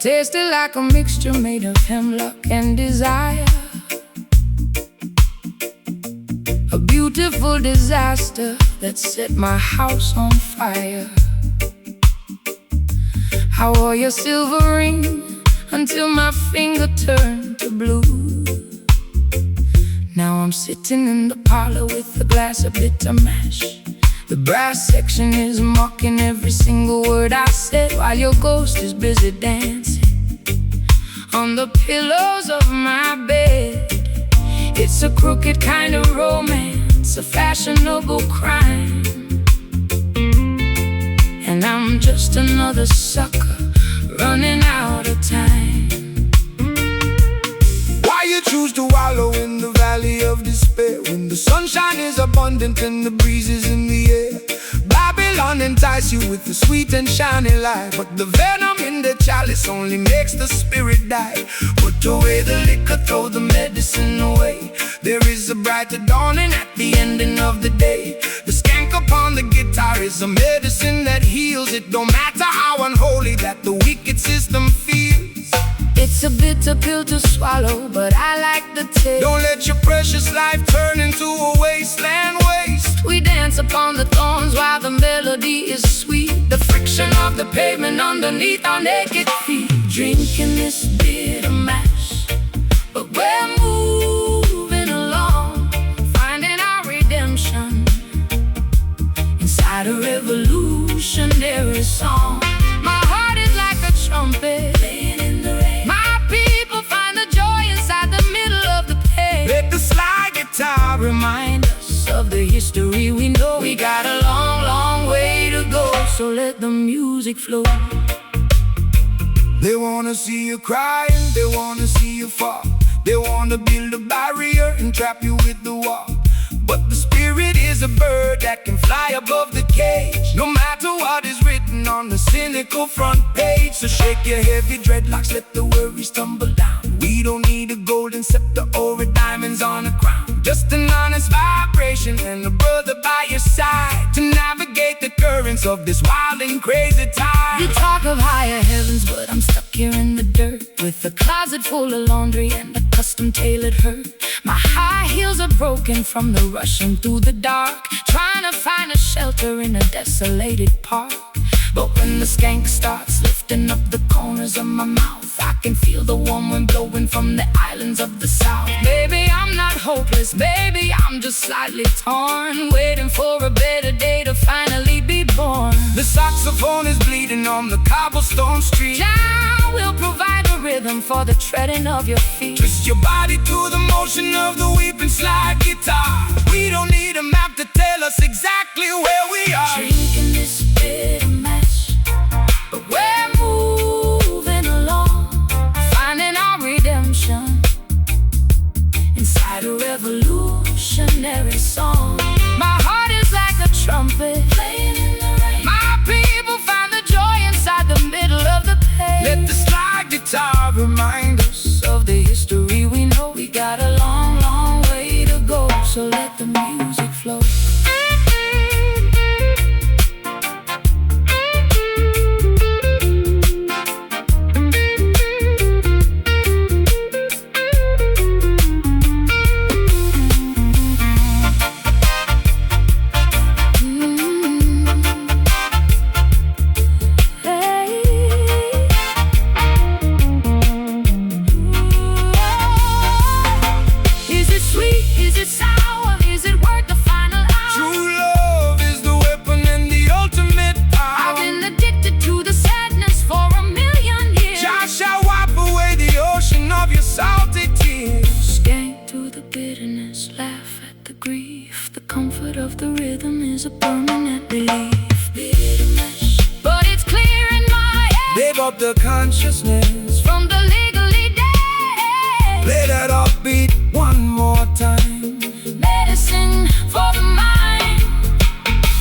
tasted like a mixture made of hemlock and desire. A beautiful disaster that set my house on fire. I wore your silver ring until my finger turned to blue. Now I'm sitting in the parlor with a glass of bitter mash. The brass section is mocking every single word I said, while your ghost is busy dancing on the pillows of my bed. It's a crooked kind of romance, a fashionable crime, and I'm just another sucker running out of time. Why you choose to wallow in the valley of despair when the sunshine is abundant and the breeze is in the air? Babylon entice you with the sweet and shiny light, but the venom in the chalice only makes the spirit die. Put away the liquor, throw the medicine away. There is a brighter dawning at the ending of the day. The skank upon the guitar is a medicine that heals. It don't matter how unholy that the wicked system feels. It's a bitter pill to swallow, but I like the taste. Don't let your precious life turn into a wasteland waste. We dance upon the thorns while the melody is sweet. The friction of the pavement underneath our naked feet. Drinking this bitter mash, but we're moving along, finding our redemption inside a revolutionary song. My heart is like a trumpet playing in the rain. My people find the joy inside the middle of the pain. Let the slide guitar Remind us of the history we know. We got a long, long way to go, so let the music flow. They wanna see you crying, they wanna see you fall. They wanna build a barrier and trap you with the wall. But the spirit is a bird that can fly above the cage, no matter what is written on the cynical front page. So shake your heavy dreadlocks, let the worries tumble down. We don't need a golden scepter or a diamonds on a crown, just an honest vibration and a brother by your side to navigate the currents of this wild and crazy time. You talk of higher heavens, but I'm stuck here in the dirt, with a closet full of laundry and a custom-tailored hurt. My high heels are broken from the rushing through the dark, trying to find a shelter in a desolated park. But when the skank starts lifting up the corners of my mouth, I can feel the warm wind blowing from the islands of the south. Maybe I'm not hopeless, maybe I'm just slightly torn, waiting for a better day to finally be born. The saxophone is bleeding on the cobblestone street. Jah will provide a rhythm for the treading of your feet. Twist your body to the motion of the weeping slide guitar. We don't need a map to tell us exactly where we are. Drinking this bitter mash, but we're moving along, finding our redemption inside a revolutionary song. My heart is like a trumpet playing in the rain. My people find the joy inside the middle of the pain. Let the slide guitar remind us Of the history we know. We got a long, long way to go, so let the music flow. Laugh at the grief. The comfort of the rhythm is a permanent relief. Bitter mash, but it's clear in my head. Big up the consciousness from the legally dead. Play that upbeat one more time. Medicine for the mind.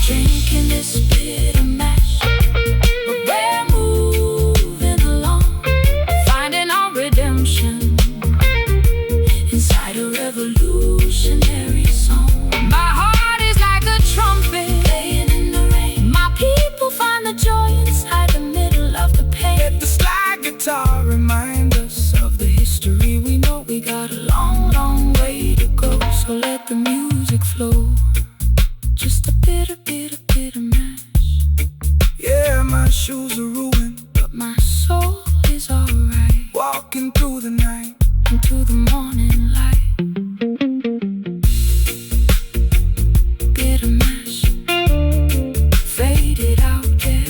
Drinking this bitter mash, but we're moving along, finding our redemption inside a revolutionary song. My heart is like a trumpet playing in the rain. My people find the joy inside the middle of the pain. Let the slide guitar walking through the night into the morning light. Get a match, fade it out, yeah.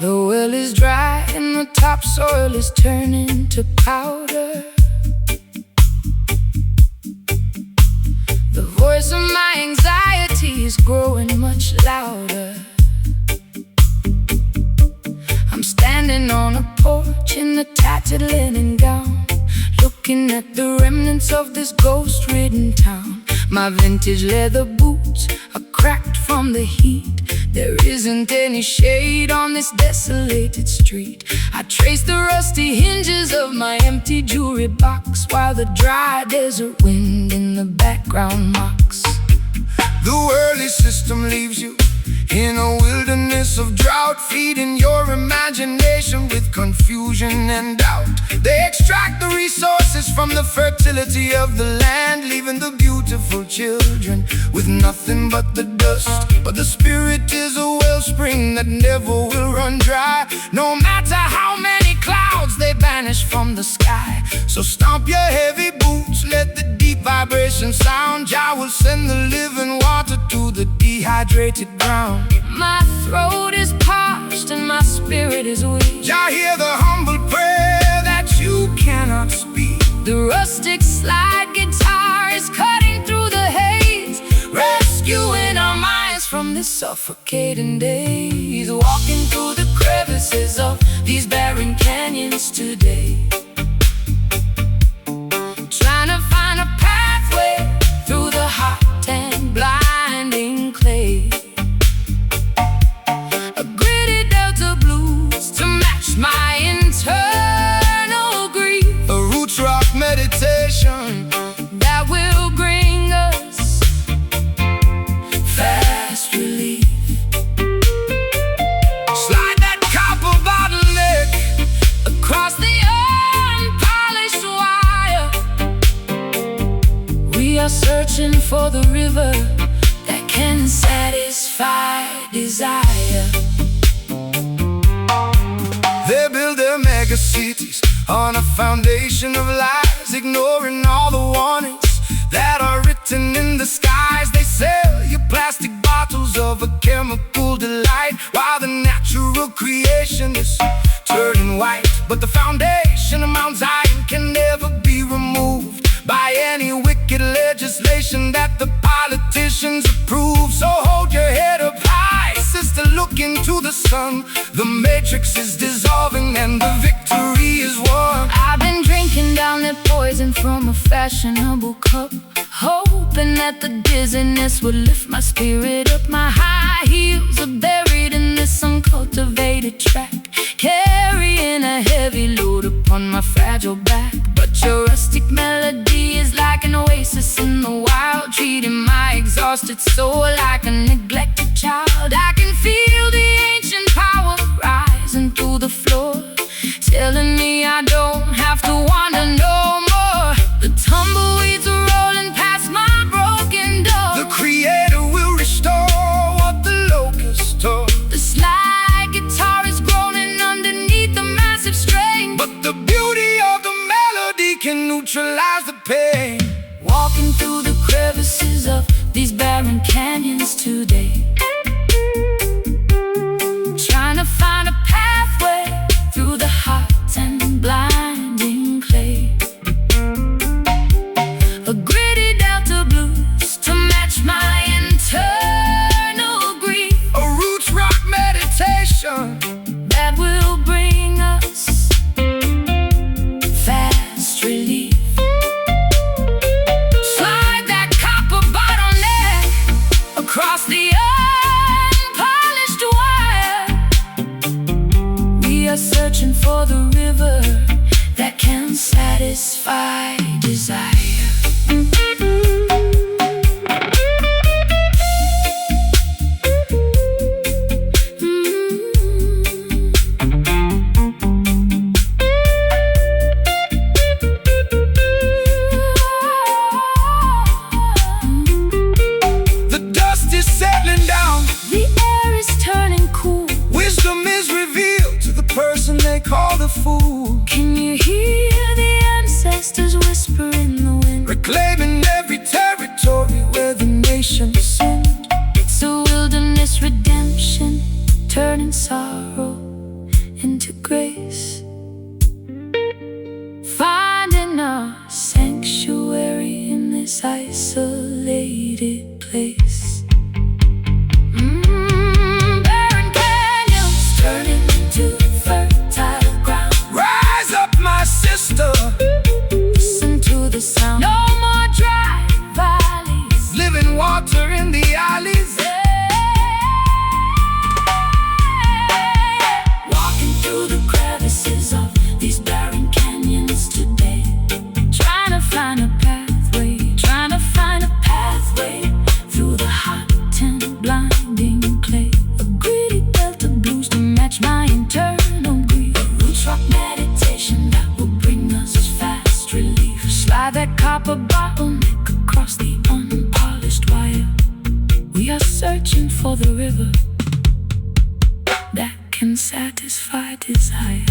The well is dry and the topsoil is turning to powder. The voice of my anxiety is growing much louder. I'm standing on a porch in a tattered linen gown, looking at the remnants of this ghost-ridden town. My vintage leather boots are cracked from the heat. There isn't any shade on this desolated street. I trace the rusty hinges of my empty jewelry box, while the dry desert wind in the background mocks. The worldly system leaves you in a wilderness of drought, feeding your imagination with confusion and doubt. They extract the resources from the fertility of the land, leaving the beautiful children with nothing but the dust. But the spirit is a wellspring that never will run dry, no matter how many clouds they banish from the sky. So stomp your heavy boots, let the deep vibration sound. Jah will send the living water to the dehydrated ground. My throat is parched and my spirit is weak. Jah hear the humble prayer that you cannot speak. The rustic slide guitar is cutting through the haze, rescuing our minds from this suffocating days. Walking through the crevices of these barren canyons today, trying to find a pathway through the hot and blinding clay. A gritty Delta blues to match my internal grief. A roots rock meditation that will bring us fast relief. Slide that copper bottleneck Across the unpolished wire, we are searching for the river that can satisfy desire. They build their mega cities on a foundation of lies, ignoring all the warnings that are written in the skies. They sell you plastic bottles of a chemical delight, while the natural creation is turning white. But the foundation of Mount Zion can never be removed by any wicked legislation that the politicians approve. So hold your head up high, sister, look into the sun. The matrix is dissolving and the victory is won. I've been drinking down that poison from a fashionable cup, hoping that the dizziness would lift my spirit up. My high heels are buried in this uncultivated track, carrying a heavy load upon my fragile back. But your rustic melody is like an oasis in the wild, treating my exhausted soul like a neglected child. I can feel the ancient power rising through the floor, telling me I don't have to wander no more. The tumbleweeds are rolling past my broken door. The Creator will restore what the locusts tore. The slide guitar is groaning underneath the massive strain, But the beauty of the melody can neutralize the pain. walking through the crevices of these barren canyons today, trying to find a pathway through the hot and blinding clay. A gritty Delta blues to match my internal grief. A roots rock meditation that will bring us fast this isolated place. Barren canyons turning into fertile ground. Rise up, my sister, Listen to the sound. No more dry valleys. living water in the alleys. Walking through the crevices of these barren canyons today, trying to find a pathway, trying to find a pathway through the hot and blinding clay. A gritty belt of blues to match my internal grief. A roots rock meditation that will bring us fast relief. Slide that copper bottleneck across the unpolished wire. We are searching for the river that can satisfy desire.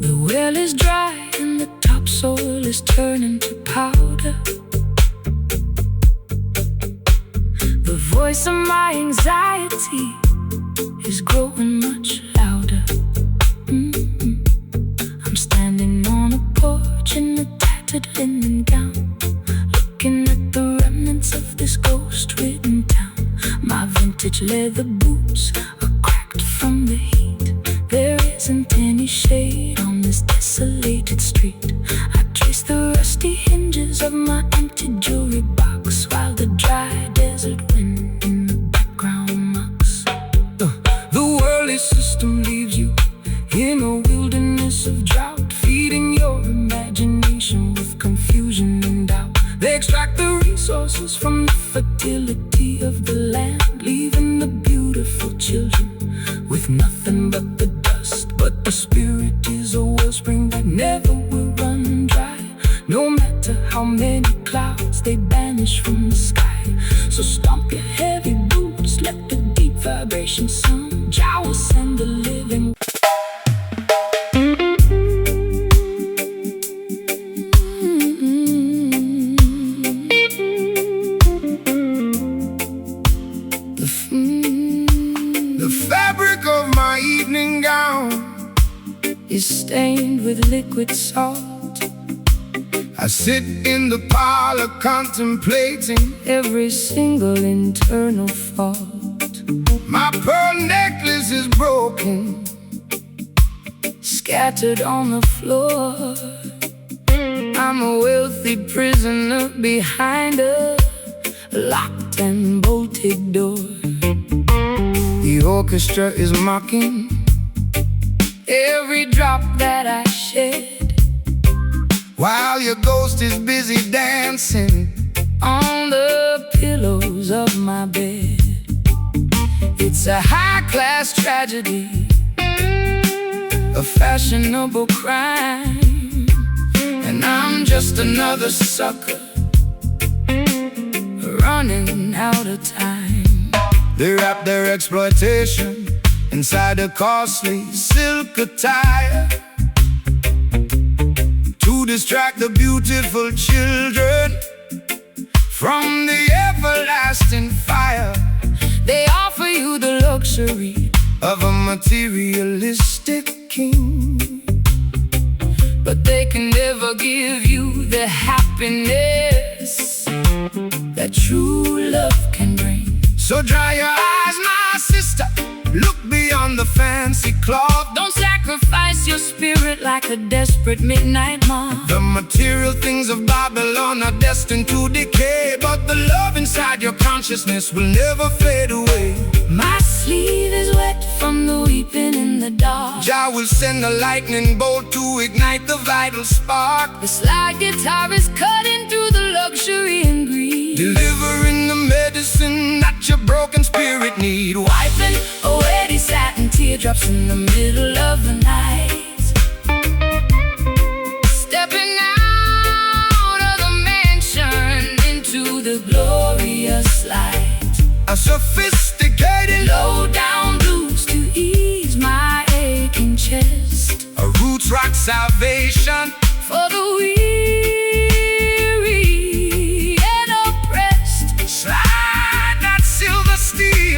The well is dry and the topsoil is turning to powder. The voice of my anxiety is growing much louder. I'm standing on a porch in a tattered linen gown, looking at the remnants of this ghost-ridden town. My vintage leather boots are cracked from the heat. There isn't any shade on this desolated street. I trace the rusty hinges of my empty jewelry box, while the dry desert wind in the background mocks. The worldly system leaves you in a wilderness of drought, feeding your imagination with confusion and doubt. They extract the resources from the fertility of the land, leaving the beautiful children with nothing but the dust. But the spirit is a wellspring that never will run dry, no matter how many clouds they banish from the sky. So stomp your heavy boots, let the deep vibration sound. Jah will send the living. The fabric of my evening gown Is stained with liquid salt. I sit in the parlor contemplating Every single internal fault. my pearl necklace is broken, Scattered on the floor. I'm a wealthy prisoner behind a locked and bolted door. the orchestra is mocking Every drop that I shed while your ghost is busy dancing. on the pillows of my bed. It's a high-class tragedy, a fashionable crime, and I'm just another sucker running out of time. They wrap their exploitation inside a costly silk attire to distract the beautiful children from the everlasting fire They offer you the luxury, of a materialistic king. but they can never give you the happiness that true love can bring. So dry your eyes, my sister, look beyond the fancy cloth. Don't sacrifice your spirit like a desperate midnight moth. The material things of Babylon are destined to decay, but the love inside your consciousness will never fade away. My sleeve is wet from the weeping in the dark. Jah will send a lightning bolt to ignite the vital spark, The slide guitar is cutting through the luxury and greed, delivering the medicine that your broken spirit need. wiping away these satin teardrops in the middle of the night. Stepping out of the mansion into the glorious light. A sophisticated, Low down blues to ease my aching chest. a roots rock salvation For the weary and oppressed. Slide that silver steel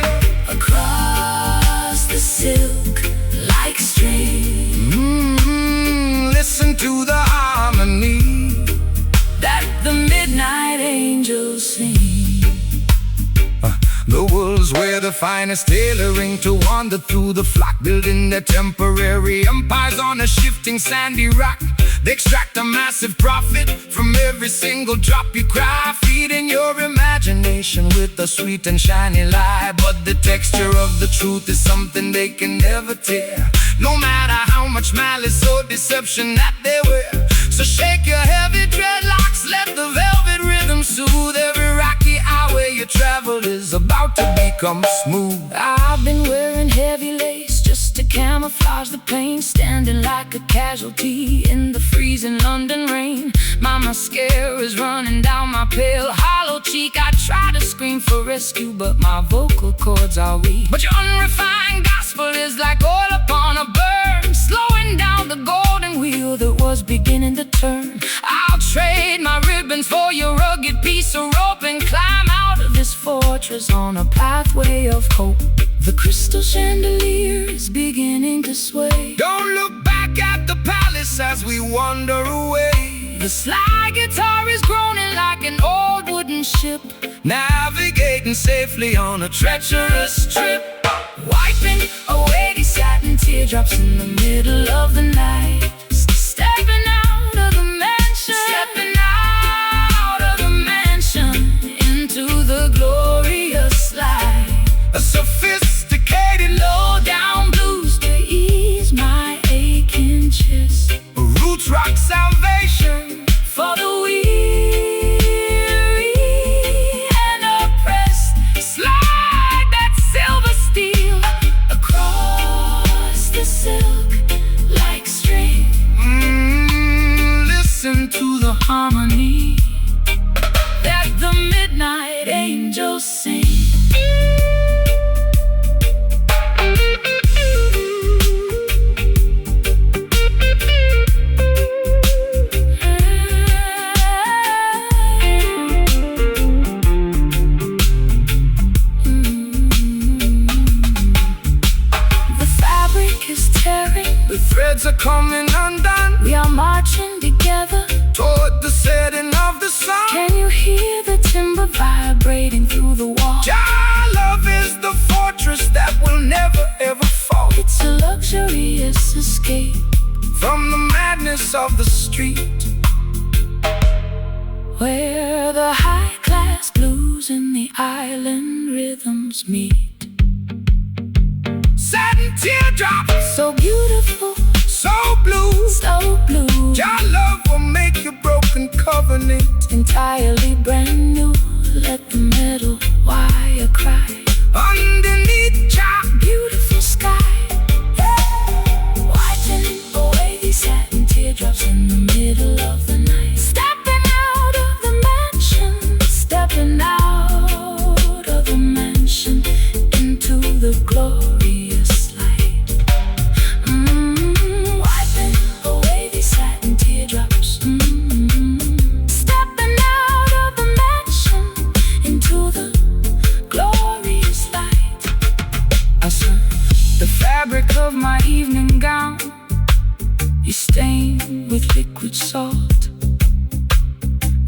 finest tailoring to wander through the flock, building their temporary empires on a shifting sandy rock. They extract a massive profit from every single drop you cry, feeding your imagination with a sweet and shiny lie. But the texture of the truth is something they can never tear, no matter how much malice or deception that they wear. So shake your heavy dreadlocks, let the velvet rhythm soothe. Every rocky highway you travel is about to become smooth. I've been wearing heavy lace just to camouflage the pain, standing like a casualty in the freezing London rain. My mascara is running down my pale, hollow cheek. I try to scream for rescue, but my vocal cords are weak. But your unrefined gospel is like oil upon a burn, slowing down the golden wheel that was beginning to turn. I'll trade my ribbons for your rugged piece of rope and climb out of this fortress on a pathway of hope. The crystal chandelier is beginning to sway. Don't look back at the palace as we wander away. The slide guitar is groaning like an old wooden ship, navigating safely on a treacherous trip, wiping away these satin teardrops in the middle of the night. Stepping out of the mansion, stepping out of the mansion into the glorious light. A sophisticated low-down blues to ease my aching chest, a roots rock salvation for the weary and oppressed. Slide that silver steel across the silk like string. Listen to the Harmony that the midnight angels sing. The threads are coming undone. We are marching together toward the setting of the sun. Can you hear the timber vibrating through the wall? Jah love is the fortress that will never ever fall. It's a luxurious escape from the madness of the street, where the high-class blues and the island rhythms meet. Satin teardrops, so beautiful, so blue, so blue. Jah love will make your broken covenant entirely brand new. Let the metal wire cry underneath Jah beautiful sky, wiping away these satin teardrops in the middle of the night. Stepping out of the mansion, stepping out of the mansion into the glorious light. Wiping away these satin teardrops. Stepping out of the mansion into the glorious light. I saw the fabric of my evening gown is stained with liquid salt.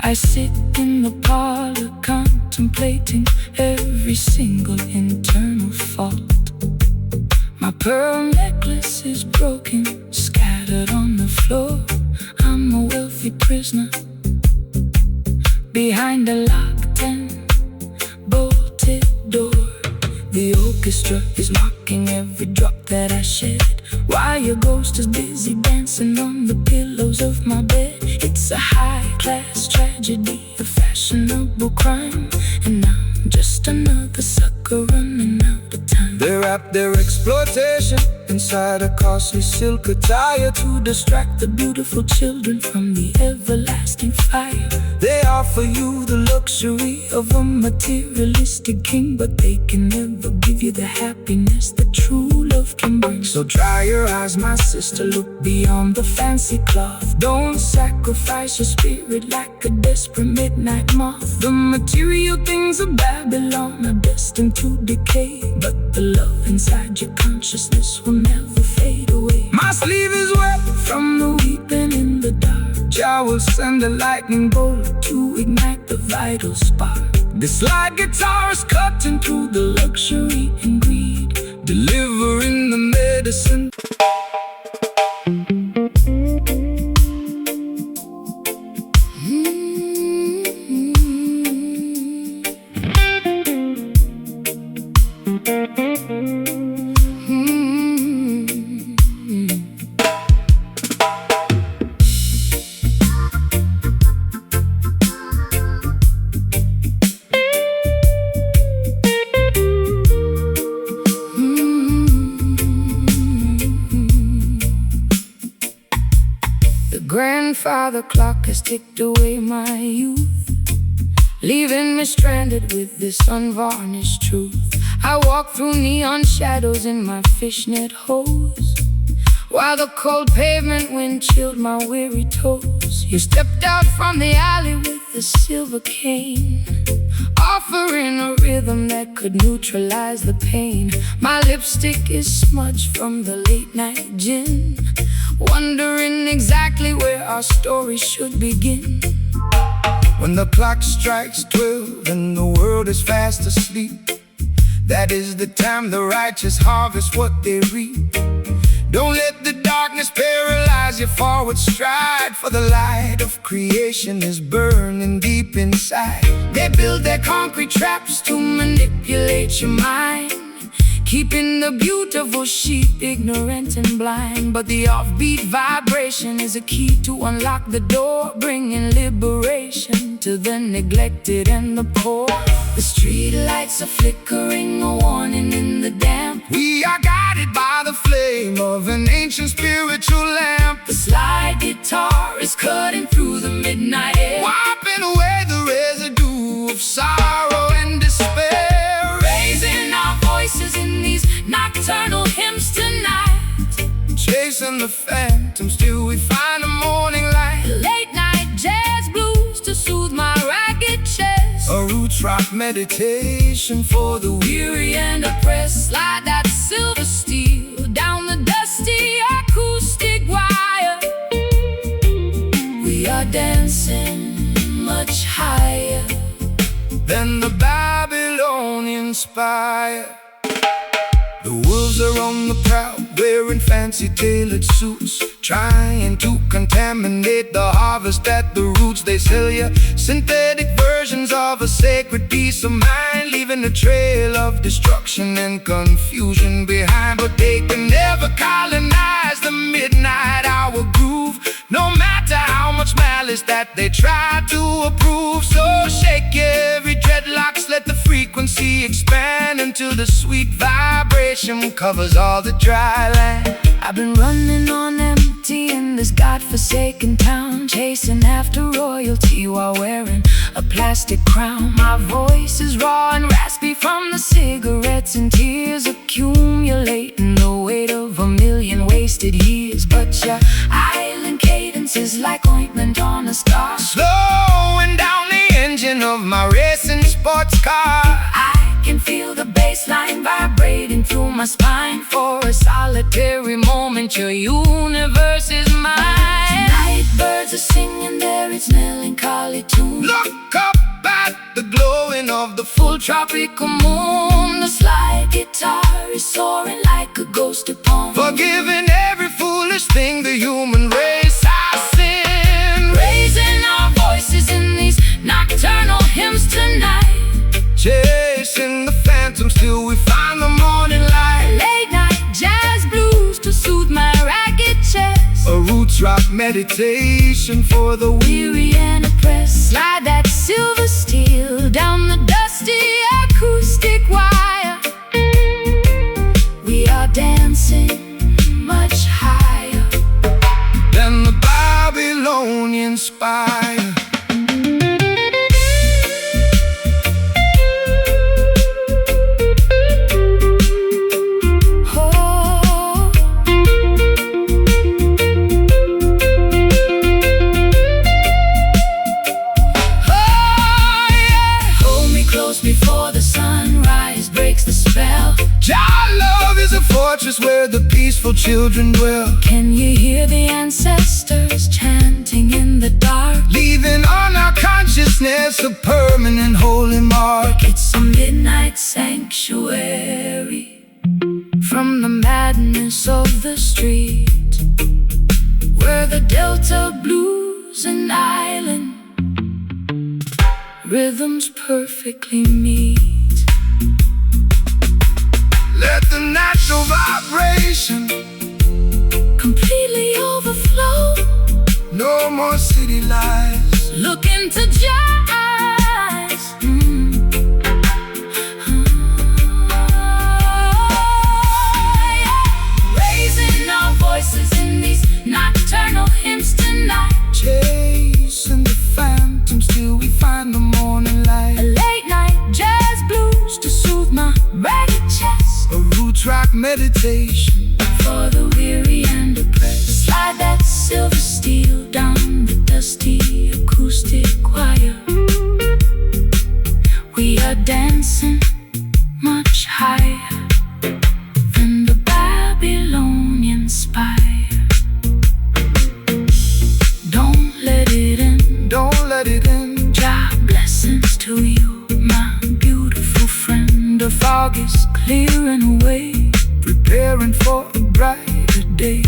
I sit in the parlor contemplating every single internal fault. My pearl necklace is broken, scattered on the floor. I'm a wealthy prisoner behind a locked and bolted door. The orchestra is mocking every drop that I shed, while your ghost is busy dancing on the pillows of my bed. It's a high-class tragedy, a fashionable crime, and I'm just another sucker running out of time. they wrap their exploitation inside a costly silk attire to distract the beautiful children from the everlasting fire. They offer you the luxury of a materialistic king, but they can never give you the happiness that true love can bring. So dry your eyes, my sister, Look beyond the fancy cloth. Don't sacrifice your spirit like a desperate midnight moth. The material things of Babylon are destined to decay, but the love inside your consciousness will never fade away. My sleeve is wet From the weeping in the dark, Jah will send a lightning bolt to ignite the vital spark. The slide guitar is cutting through the luxury and greed, delivering the medicine. Grandfather clock has ticked away my youth, leaving me stranded with this unvarnished truth. I walk through neon shadows in my fishnet hose, while the cold pavement wind chilled my weary toes. You stepped out from the alley with a silver cane, offering a rhythm that could neutralize the pain. My lipstick is smudged from the late night gin, wondering exactly where our story should begin. When the clock strikes 12 and the world is fast asleep, that is the time the righteous harvest what they reap. Don't let the darkness paralyze your forward stride, for the light of creation is burning deep inside. They build their concrete traps to manipulate your mind, keeping the beautiful sheep ignorant and blind. But the offbeat vibration is a key to unlock the door, bringing liberation to the neglected and the poor. The street lights are flickering, a warning in the damp. We are guided by the flame of an ancient spiritual lamp. The slide guitar is cutting through the midnight air, wiping away the residue of sorrow and despair, raising our voices in these nocturnal hymns tonight, chasing the phantoms till we find the morning light. Late night jazz blues to soothe my ragged chest, a roots rock meditation for the weary and oppressed. Slide that silver steel down the dusty acoustic wire. We are dancing much higher than the Babylonian spire. The wolves are on the prowl, wearing fancy tailored suits, trying to contaminate the harvest at the roots. They sell you synthetic versions of a sacred peace of mind, leaving a trail of destruction and confusion behind. But they can never colonize the midnight hour groove, no matter how much malice that they try to approve. So shake every dreadlocks, let the frequency expand until the sweet vibration covers all the dry land. I've been running on empty in this godforsaken town, chasing after royalty while wearing a plastic crown. My voice is raw and raspy from the cigarettes and tears, accumulating the weight of a million wasted years. But your island cadence is like ointment on a scar, slowing down the engine of my racing sports car. I can feel the bass line vibrating through my spine. For a solitary moment, your universe is mine. Tonight birds are singing their its melancholy tune. Look up at the glowing of the full tropical moon. The slide guitar is soaring like a ghost upon, forgiving every foolish thing the human race has sinned, raising our voices in these nocturnal hymns tonight, chasing the phantoms till we find the morning light. Late night jazz blues to soothe my ragged chest, a roots rock meditation for the weary and oppressed. Slide that silver steel down the dusty acoustic wire. We are dancing much higher than the Babylonian spire. Fortress where the peaceful children dwell. Can you hear the ancestors chanting in the dark, leaving on our consciousness a permanent holy mark? like sanctuary from the madness of the street, where the Delta blues and island rhythms perfectly meet. Let the natural vibration completely overflow. No more city lights. Look into your eyes. Raising our voices in these nocturnal hymns tonight. Chasing the phantoms till we find the morning light. A late night jazz blues to soothe my ragged chest. A roots rock meditation for the weary and oppressed. Slide that silver steel down the dusty acoustic choir. We are dancing much higher than the Babylonian spire. Don't let it in. Don't let it in. Jah blessings to you, my beautiful friend. The fog is clearing away, preparing for a brighter day.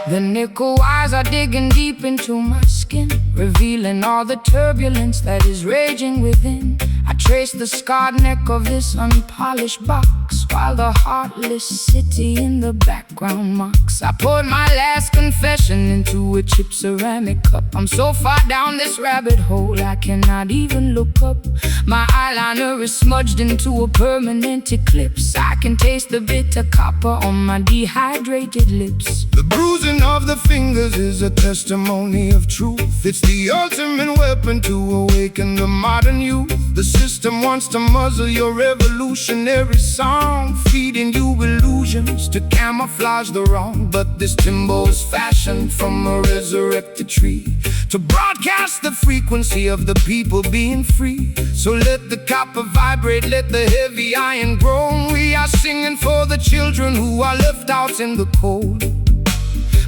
The nickel wires are digging deep into my skin, revealing all the turbulence that is raging within. I trace the scarred neck of this unpolished box, while the heartless city in the background mocks. I poured my last confession into a chipped ceramic cup. I'm so far down this rabbit hole I cannot even look up. My eyeliner is smudged into a permanent eclipse. I can taste the bitter copper on my dehydrated lips. The bruising of the fingers is a testimony of truth. It's the ultimate weapon to awaken the modern youth. The system wants to muzzle your revolutionary song, feeding you illusions to camouflage the wrong. But this timbo's fashioned from a resurrected tree to broadcast the frequency of the people being free. So let the copper vibrate, let the heavy iron groan. We are singing for the children who are left out in the cold.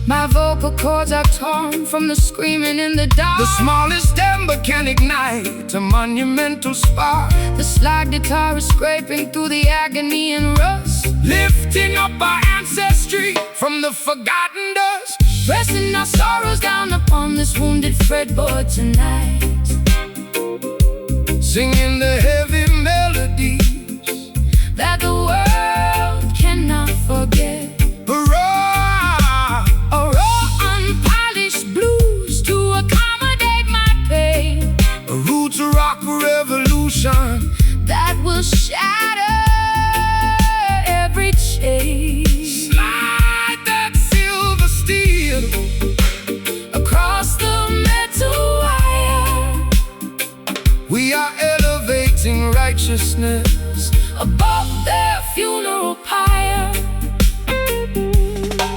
My vocal cords are torn from the screaming in the dark. The smallest ember can ignite a monumental spark. The slide guitar is scraping through the agony and rust, lifting up our ancestry from the forgotten dust, pressing our sorrows down upon this wounded fretboard tonight, singing the heavy melodies that the world cannot forget. Rock revolution that will shatter every chain. Slide that silver steel across the metal wire. We are elevating righteousness above their funeral pyre.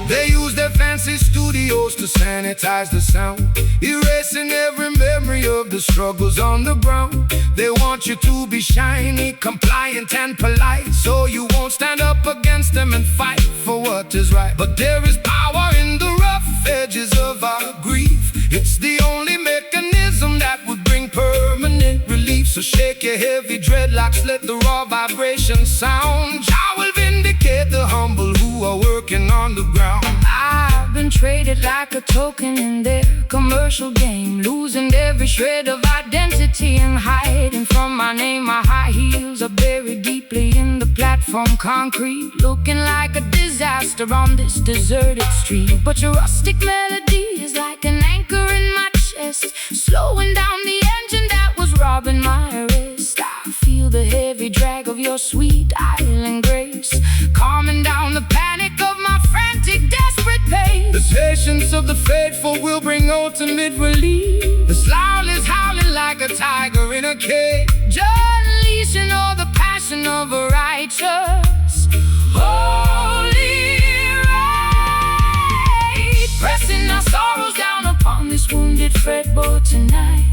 They use their fancy studios to sanitize the sound, erasing every memory of the struggles on the ground. They want you to be shiny, compliant and polite, so you won't stand up against them and fight for what is right. But there is power in the rough edges of our grief. It's the only mechanism that would bring permanent relief. So shake your heavy dreadlocks, let the raw vibration sound. Jah will vindicate the humble who are working on the ground. I've been traded like a token in their commercial game, losing every shred of identity and hiding from my name. My high heels are buried deeply in the platform concrete, looking like a disaster gangster on this deserted street. But your rustic melody is like an anchor in my chest, slowing down the engine that was robbing my wrist. I feel the heavy drag of your sweet island grace, calming down the panic of my frantic, desperate pace. The patience of the faithful will bring ultimate relief. The slough is howling like a tiger in a cage, Unleashing all the passion of a righteous holy right, pressing our sorrows down upon this wounded fretboard tonight,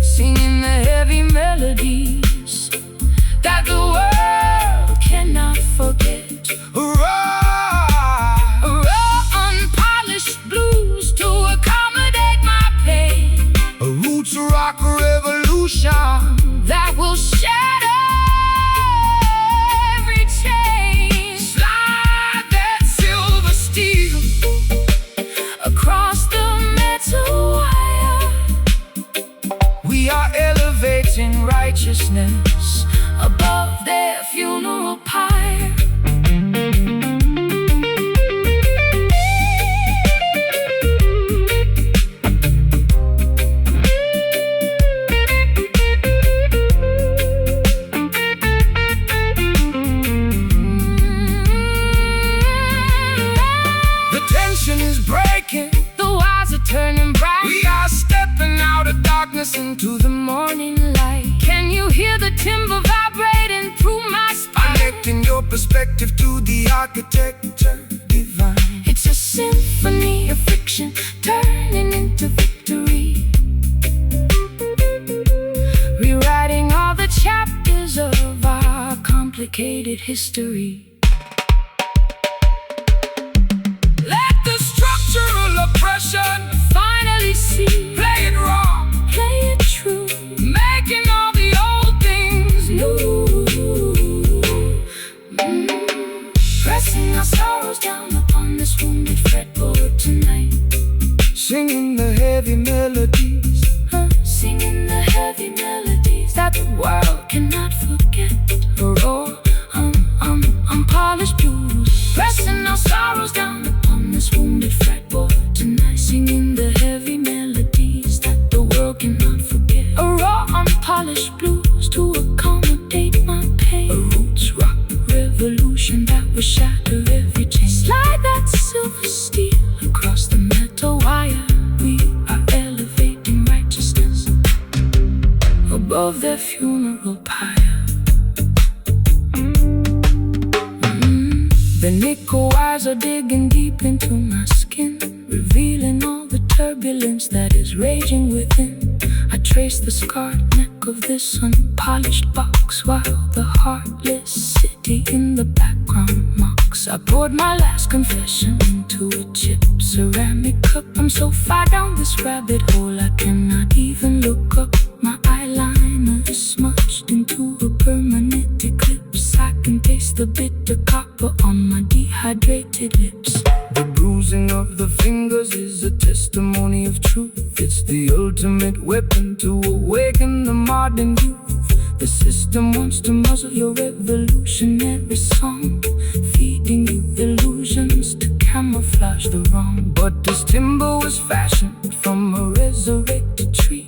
singing the heavy melodies that the world cannot forget. Raw, unpolished blues to accommodate my pain, a roots rock revolution that will shatter every chain. slide that silver steel Across the metal wire, we are elevating righteousness above their funeral pyre. The tension is breaking, The wires are turning bright, we are stepping out of darkness into the morning light. Can you hear the timber vibrating through my spine? connecting your perspective to the architecture divine. It's a symphony of friction turning into victory, rewriting all the chapters of our complicated history. Let the structural oppression Finally see, play it raw, play it true, making all the old things new. Pressing our sorrows down upon this wounded fretboard tonight, Singing the heavy melodies singing the heavy melodies that the world cannot forget. raw, Unpolished blues, pressing our sorrows down upon this wounded fretboard tonight, singing the heavy melodies that the world cannot forget. A raw, unpolished blues to accommodate my pain, a roots rock revolution that will shatter every chain. Slide that silver steel across the metal wire, we are elevating righteousness above their funeral pyre. The nickel wires are digging deep into my skin, revealing all the turbulence that is raging within. I trace the scarred neck of this unpolished box, while the heartless city in the background mocks. I poured my last confession into a chipped ceramic cup. I'm so far down this rabbit hole I cannot even look up. My eyeliner is smudged into a permanent eclipse. I can taste the bitter copper on my dehydrated lips. The bruising of the fingers is a testimony of truth. It's the ultimate weapon to awaken the modern youth. The system wants to muzzle your revolutionary song, feeding you illusions to camouflage the wrong. But this timber was fashioned from a resurrected tree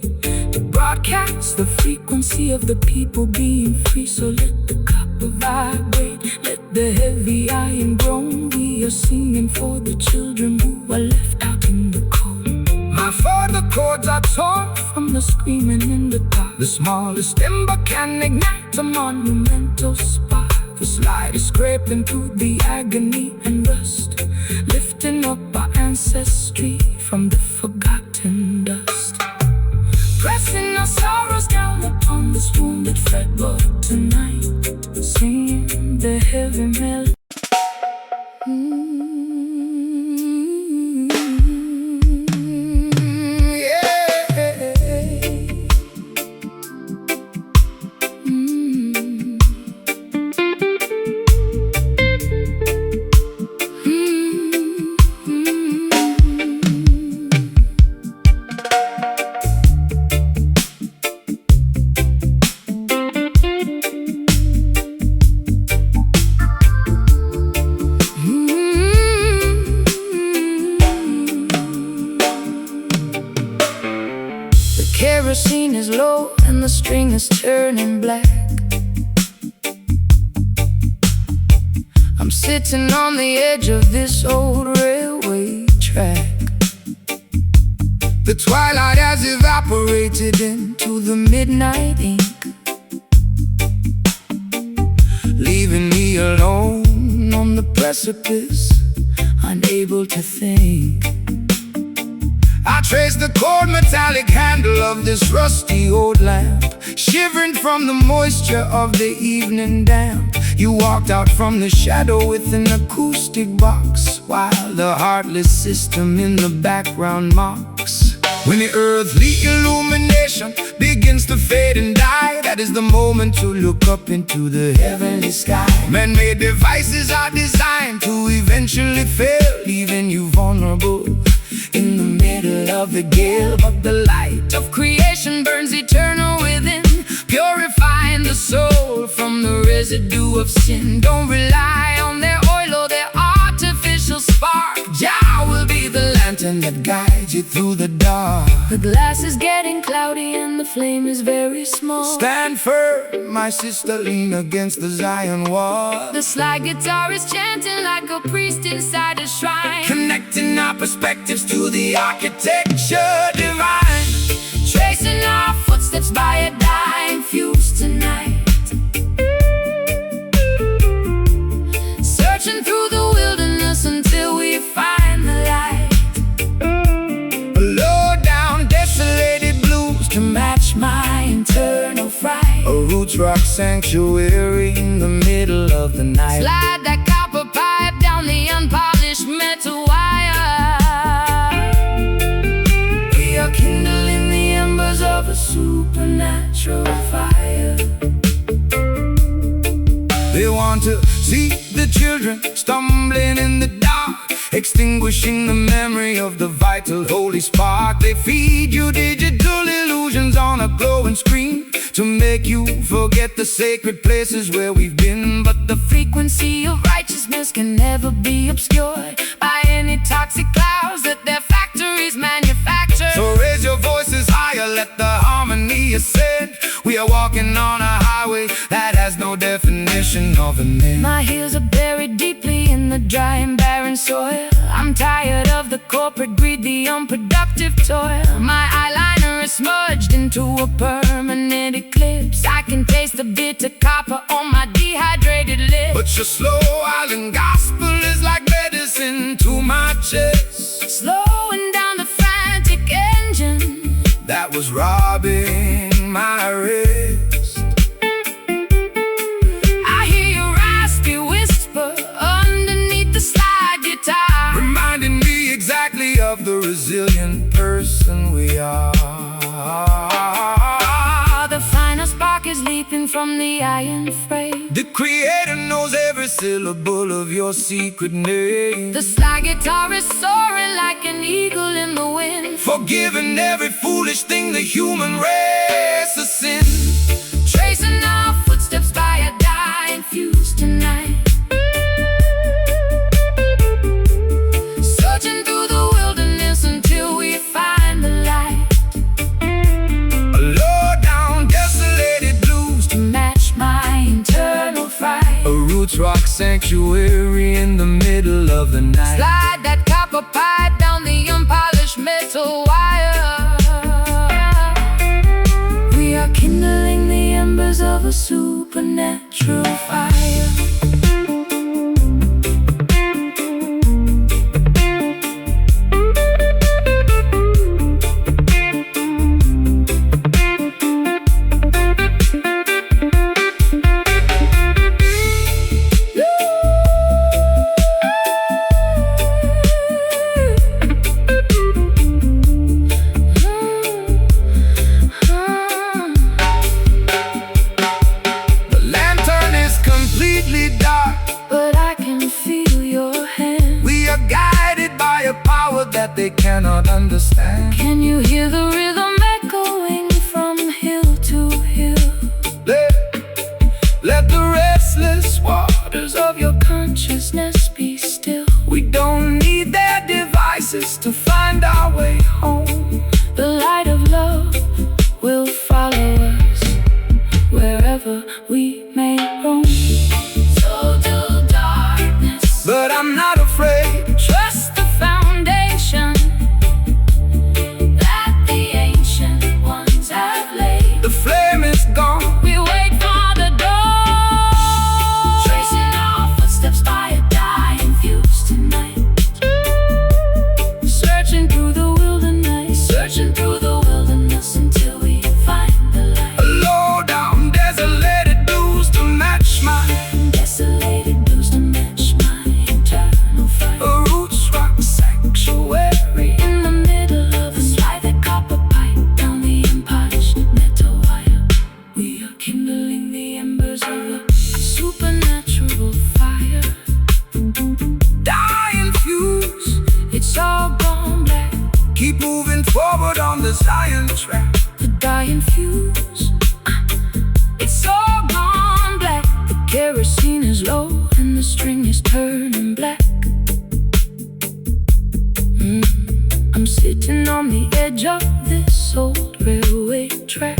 to broadcast the frequency of the people being free. So let the copper vibrate, let the heavy iron groan. We are singing for the children who are left out in the cold. My further chords are torn from the screaming in the dark. The smallest ember can ignite a monumental spark. The slide is scraping through the agony and rust, lifting up our ancestry from the forgotten dust. Pressing our sorrows down upon this wounded fretboard tonight, singing the heavy melody. the string is turning black. I'm sitting on the edge of this old railway track. The twilight has evaporated into the midnight ink, leaving me alone on the precipice, unable to think. I trace the cold metallic handle of this rusty old lamp, shivering from the moisture of the evening damp. You walked out from the shadow with an acoustic box, while the heartless system in the background mocks. When the earthly illumination begins to fade and die, that is the moment to look up into the heavenly sky. Man-made devices are designed to eventually fail, leaving you vulnerable in the middle of the gale. But the light of creation burns eternal within, purifying the soul from the residue of sin. Don't rely on their oil or their artificial spark. Jah will be the lantern that guides you through the dark. The glass is getting cloudy and the flame is very small. Stand firm, my sister, lean against the Zion wall. The slide guitar is chanting like a priest inside a shrine, Connecting our perspectives to the architecture divine. tracing our footsteps by a dying fuse tonight. Searching through the wilderness until we find the light. Low down, desolated blues To match my internal fright, a roots rock sanctuary in the middle of the night. slide that copper pipe down the unpolished metal wire. We are kindling the embers of a supernatural fire. They want to see the children stumbling in the dark, extinguishing the memory of the vital holy spark. They feed you digital illusions on a glowing screen to make you forget the sacred places where we've been. But The frequency of righteousness can never be obscured by any toxic clouds that their factories manufacture. so raise your voices higher, let the harmony ascend. We are walking on a highway that has no definition of an end. My heels are buried deeply in the dry and barren soil. I'm tired of the corporate greed, the unproductive toil. My eyeliner is smudged into a permanent eclipse. I can taste the bitter copper on my dehydrated lips. But your slow island gospel is like medicine to my chest. Slowing down the frantic engine That was robbing my rest. I hear your raspy whisper underneath the slide guitar, Reminding me exactly of the resilient person we are. the final spark is leaping from the iron frame. The creator knows every syllable of your secret name, The slide guitar is soaring like an eagle in the wind, forgiving every foolish thing the human race has sinned. tracing our footsteps by a dying fuse tonight. Searching through the wilderness until we find the light. A low down, desolated blues, To match my internal fright, a roots rock sanctuary in the middle of the night. slide that copper pipe down the unpolished metal wire. We are kindling the embers of a supernatural fire. That they cannot understand. Can you hear the rhythm echoing from hill to hill? Let the restless waters of your Consciousness be still. We don't need their devices to find our way home. The light of love will follow us the Zion trap. The dying fuse, it's all gone black. The kerosene is low and the string is turning black. I'm sitting on the edge of this old railway track.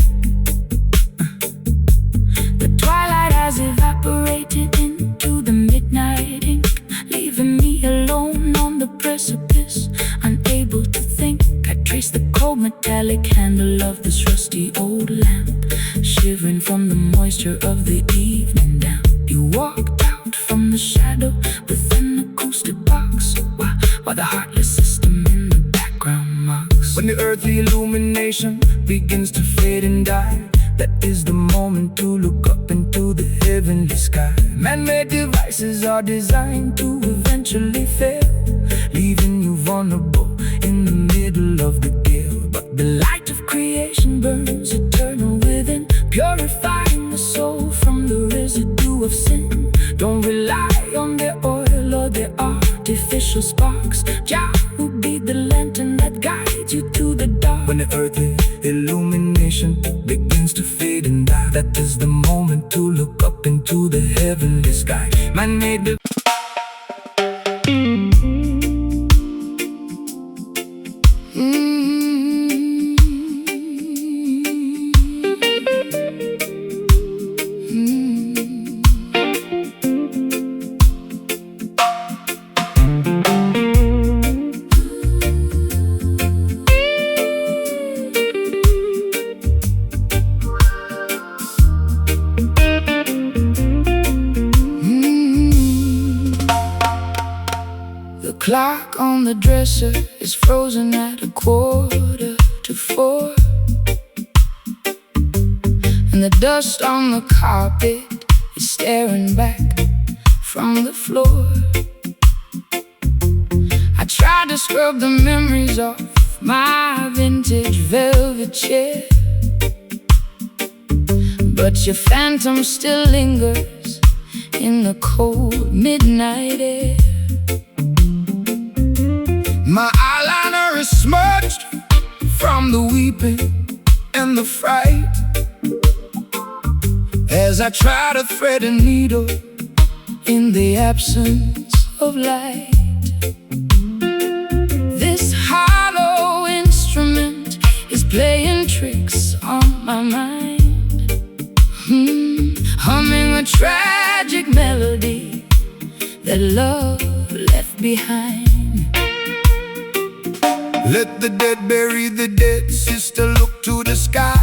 The twilight has evaporated into the midnight ink, leaving me alone on the precipice, unable to think. I trace the cold metallic handle of this rusty old lamp, shivering from the moisture of the evening damp. You walked out from the shadow with an acoustic box, while the heartless system in the background mocks. When the earthly illumination begins to fade and die, that is the moment to look up into the heavenly sky. Man-made devices are designed to eventually fail, leaving you vulnerable in the middle of the gale. But the light of creation burns eternal within, purifying the soul from the residue of sin. Don't rely on their oil or their artificial sparks. Jah will be the lantern that guides you to the dark. When the earthly illumination begins to fade and die, that is the moment to look up into the heavenly sky. Man made the clock on the dresser is frozen at 3:45, and the dust on the carpet is staring back from the floor. I tried to scrub the memories off my vintage velvet chair, but your phantom still lingers in the cold midnight air. My eyeliner is smudged from the weeping and the fright, as I try to thread a needle in the absence of light. This hollow instrument is playing tricks on my mind, humming a tragic melody that love left behind. Let the dead bury the dead, sister, look to the sky.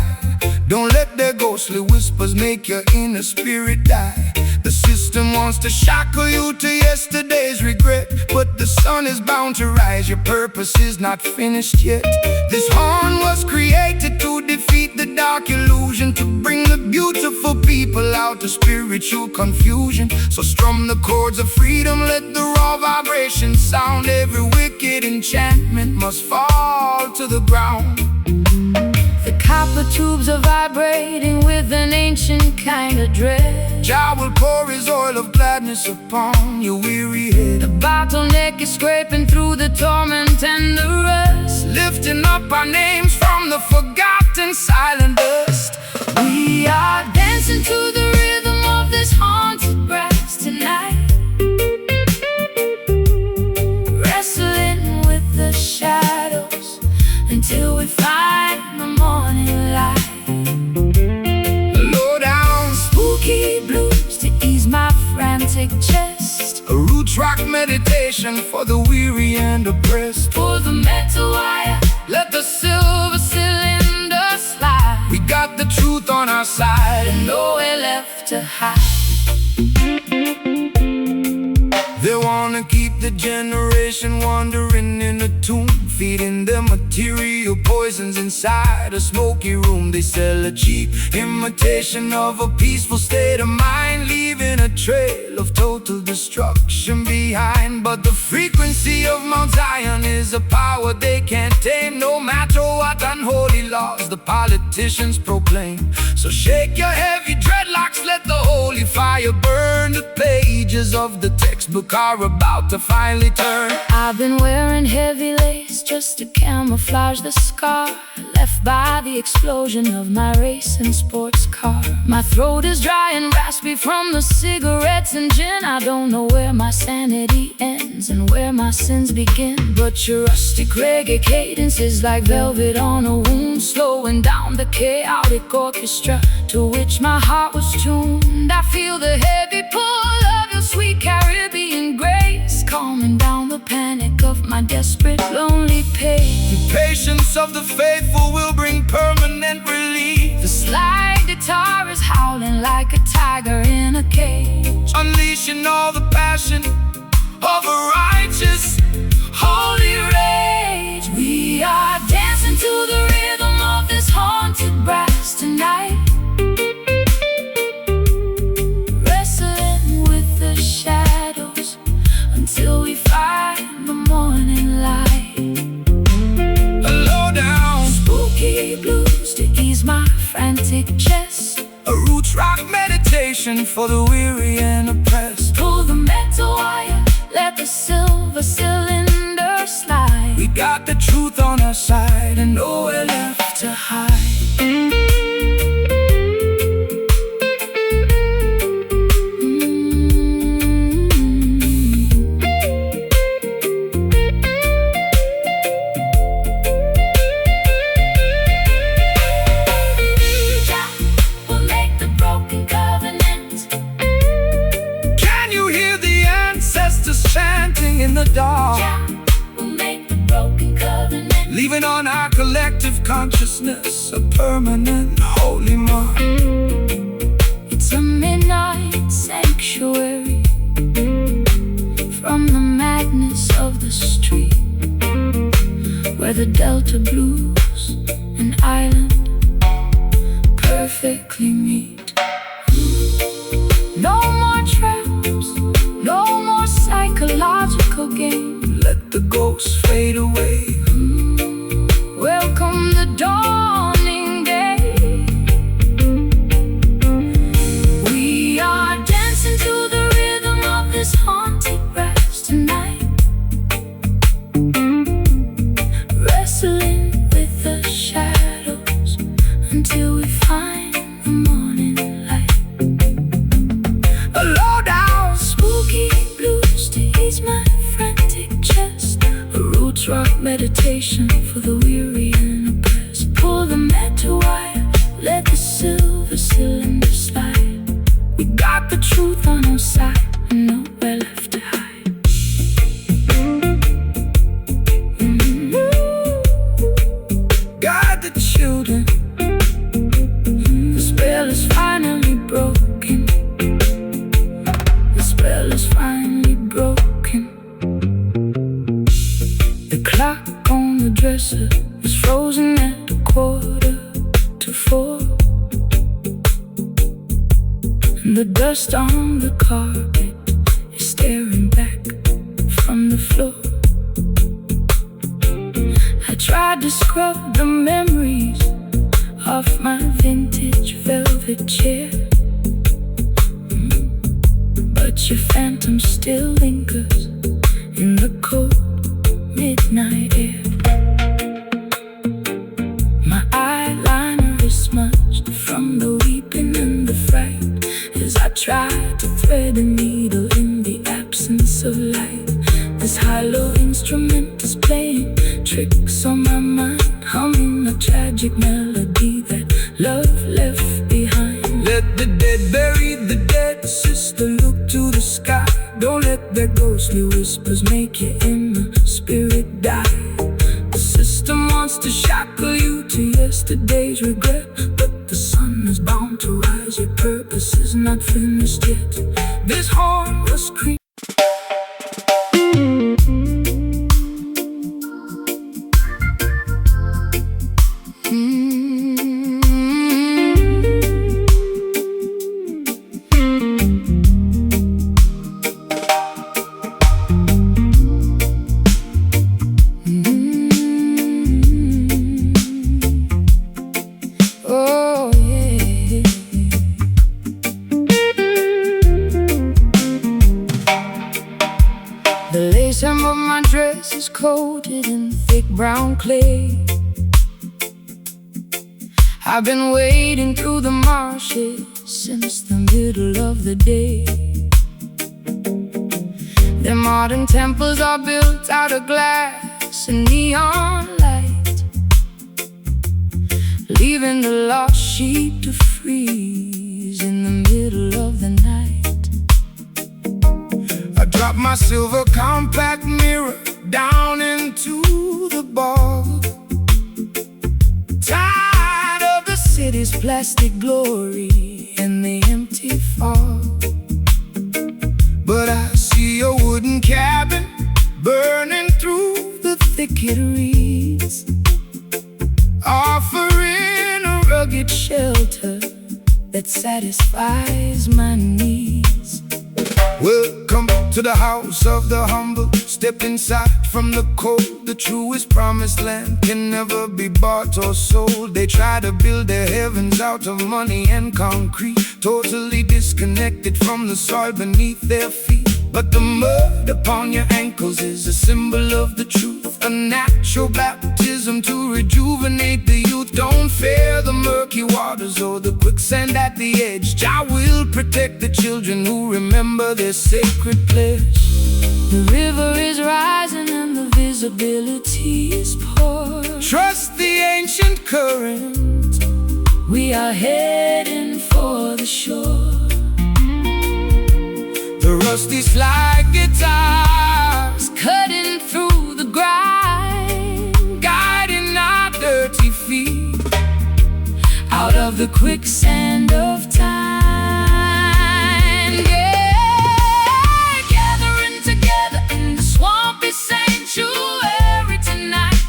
Don't let their ghostly whispers make your inner spirit die. The system wants to shackle you to yesterday's regret, but the sun is bound to rise, your purpose is not finished yet. This horn was created to defeat the dark illusion, to bring the beautiful people out of spiritual confusion. So strum the chords of freedom, let the raw vibration sound. Every wicked enchantment must fall to the ground. The copper tubes are vibrating with an ancient kind of dread. Jah will pour his oil of gladness upon your weary head. The bottleneck is scraping through the torment and the rust, lifting up our names from the forgotten silent dust. We are dancing to the rhythm of this haunted brass tonight, wrestling with the shadows until we find the morning light. Low down spooky blues to ease my frantic chest, a roots rock meditation for the weary and oppressed. Pull the metal wire, let the silver cylinder slide. We got the truth on our side and nowhere left to hide. They wanna keep the generation wandering in a tomb, feeding them material poisons inside a smoky room. They sell a cheap imitation of a peaceful state of mind, leaving a trail of total destruction behind. But the frequency of Mount Zion is a power they can't tame, no matter what unholy laws the politicians proclaim. So shake your heavy dreadlocks, let the holy fire burn the pages of the textbook car about to finally turn. I've been wearing heavy lace just to camouflage the scar left by the explosion of my racing sports car. My throat is dry and raspy from the cigarettes and gin. I don't know where my sanity ends and where my sins begin, but your rustic reggae cadence is like velvet on a wound, slowing down the chaotic orchestra to which my heart was tuned. I feel the heavy pull of your sweet Caribbean grace, calming down the panic of my desperate, lonely pace. The patience of the faithful will bring permanent relief. The slide guitar is howling like a tiger in a cage, unleashing all the passion of a righteous, holy rage. We are dancing to the rhythm of this haunted brass tonight, wrestling with the shadows until we find the morning light. A low-down spooky blues to ease my frantic chest, a roots rock meditation for the weary and oppressed. Pull the metal wire, let the silver cylinder slide. We got the truth on our side and nowhere left to hide. We'll make the broken covenant. Can you hear the ancestors chanting in the dark? We'll make the broken covenant, leaving on our collective consciousness a permanent holy mark. It's a midnight sanctuary from the madness of the street, where the Delta blues and island perfectly meet. No more traps, no more psychological games. Let the ghosts fade away. Welcome the dawning day. We are dancing to the rhythm of this haunted brass tonight, wrestling with the shadows until we find the morning light. A low-down spooky blues to ease my frantic chest, a roots rock meditation for the weary and oppressed. Pull the metal wire, let the silver cylinder slide. we got the Truth on our side and nowhere left to hide. guide the children. The spell is finally broken. The spell is finally broken. The clock on the dresser is frozen at 4:15. And the dust on the carpet is staring back from the floor. I tried to scrub the memories off my vintage velvet chair, but your phantom still lingers in the cold midnight air. My eyeliner is smudged from the weeping and the fright as I try to thread a needle in the absence of light. This hollow instrument is playing tricks on my mind, humming a tragic melody that love left behind. Let the dead bury the dead, sister, look to the sky. Don't let their ghostly whispers make your inner spirit die. The system wants to shackle you to yesterday's regret, but the sun is bound to rise. Your purpose is not finished yet. This horn will scream. Oh yeah. The lace hem of my dress is coated in thick brown clay. I've been wading through the marshes since the middle of the day. Their modern temples are built out of glass and neon light, leaving the lost sheep to freeze in the middle of the night. I dropped my silver compact mirror down into the bog, tired of the city's plastic glory and the empty fog. But I see a wooden cabin burning through the thicket reeds, offering a rugged shelter that satisfies my needs. Welcome to the house of the humble. Step inside from the cold. The truest promised land can never be bought or sold. They try to build their heavens out of money and concrete, totally disconnected from the soil beneath their feet. But the mud upon your ankles is a symbol of the truth, a natural baptism to rejuvenate the youth. Don't fear the murky waters or the quicksand at the edge. Jah will protect the children who remember their sacred pledge. The river is rising and the visibility is poor. Trust the ancient current. We are heading for the shore. The rusty slide guitars cutting through the grind, guiding our dirty feet out of the quicksand of time. Yeah, gathering together in the swampy sanctuary tonight,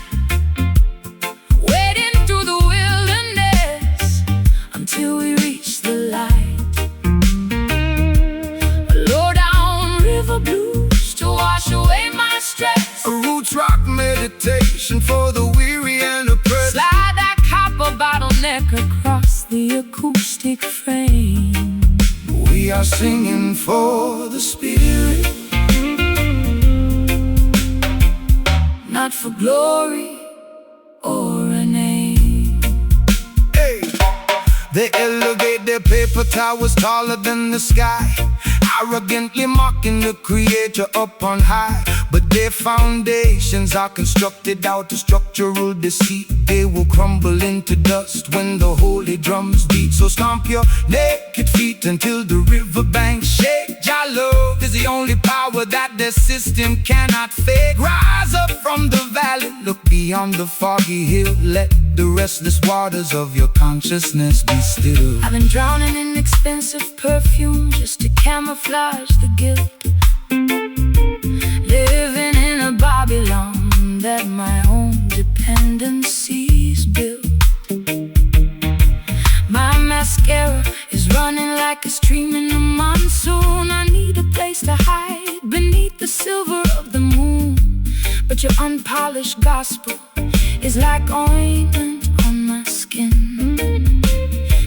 wading through the wilderness until we reach the light. Blues to wash away my stress, a roots rock meditation for the weary and oppressed. Slide that copper bottleneck across the acoustic frame. We are singing for the spirit, not for glory or a name. Hey, they elevate their paper towers taller than the sky, arrogantly mocking the creator up on high. But their foundations are constructed out of structural deceit. They will crumble into dust when the holy drums beat. So stomp your naked feet until the riverbanks shake. Jah love is the only power that their system cannot fake. Rise up from the valley, look beyond the foggy hill. Let the restless waters of your consciousness be still. I've been drowning in expensive perfume just to camouflage the guilt, living in a Babylon that my own dependencies built. My mascara is running like a stream in the monsoon. I need a place to hide beneath the silver of the moon. But your unpolished gospel is like ointment on my skin,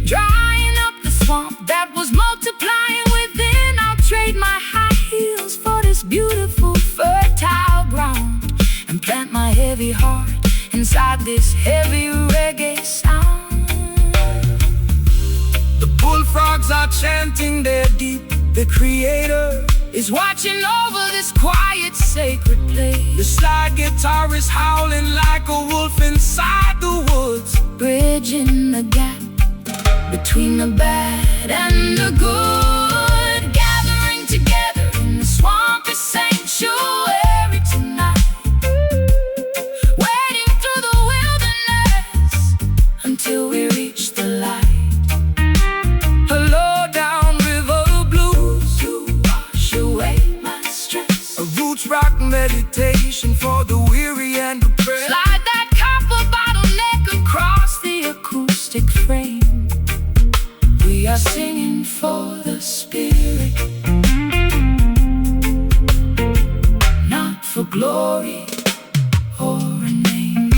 drying up the swamp that was multiplying within. I'll trade my high heels for this beautiful fertile ground and plant my heavy heart inside this heavy reggae sound. The bullfrogs are chanting their deep. The creator is watching over this quiet sacred place. The slide guitar is howling like a wolf inside the woods, bridging the gap between the bad and the good. Gathering together in the swampy sanctuary tonight, wading through the wilderness until we reach the light. A low down river blues to wash away my stress, a roots rock meditation for the weary and oppressed. Slide that copper bottleneck across the acoustic frame. We are singing for the spirit, not for glory or a name.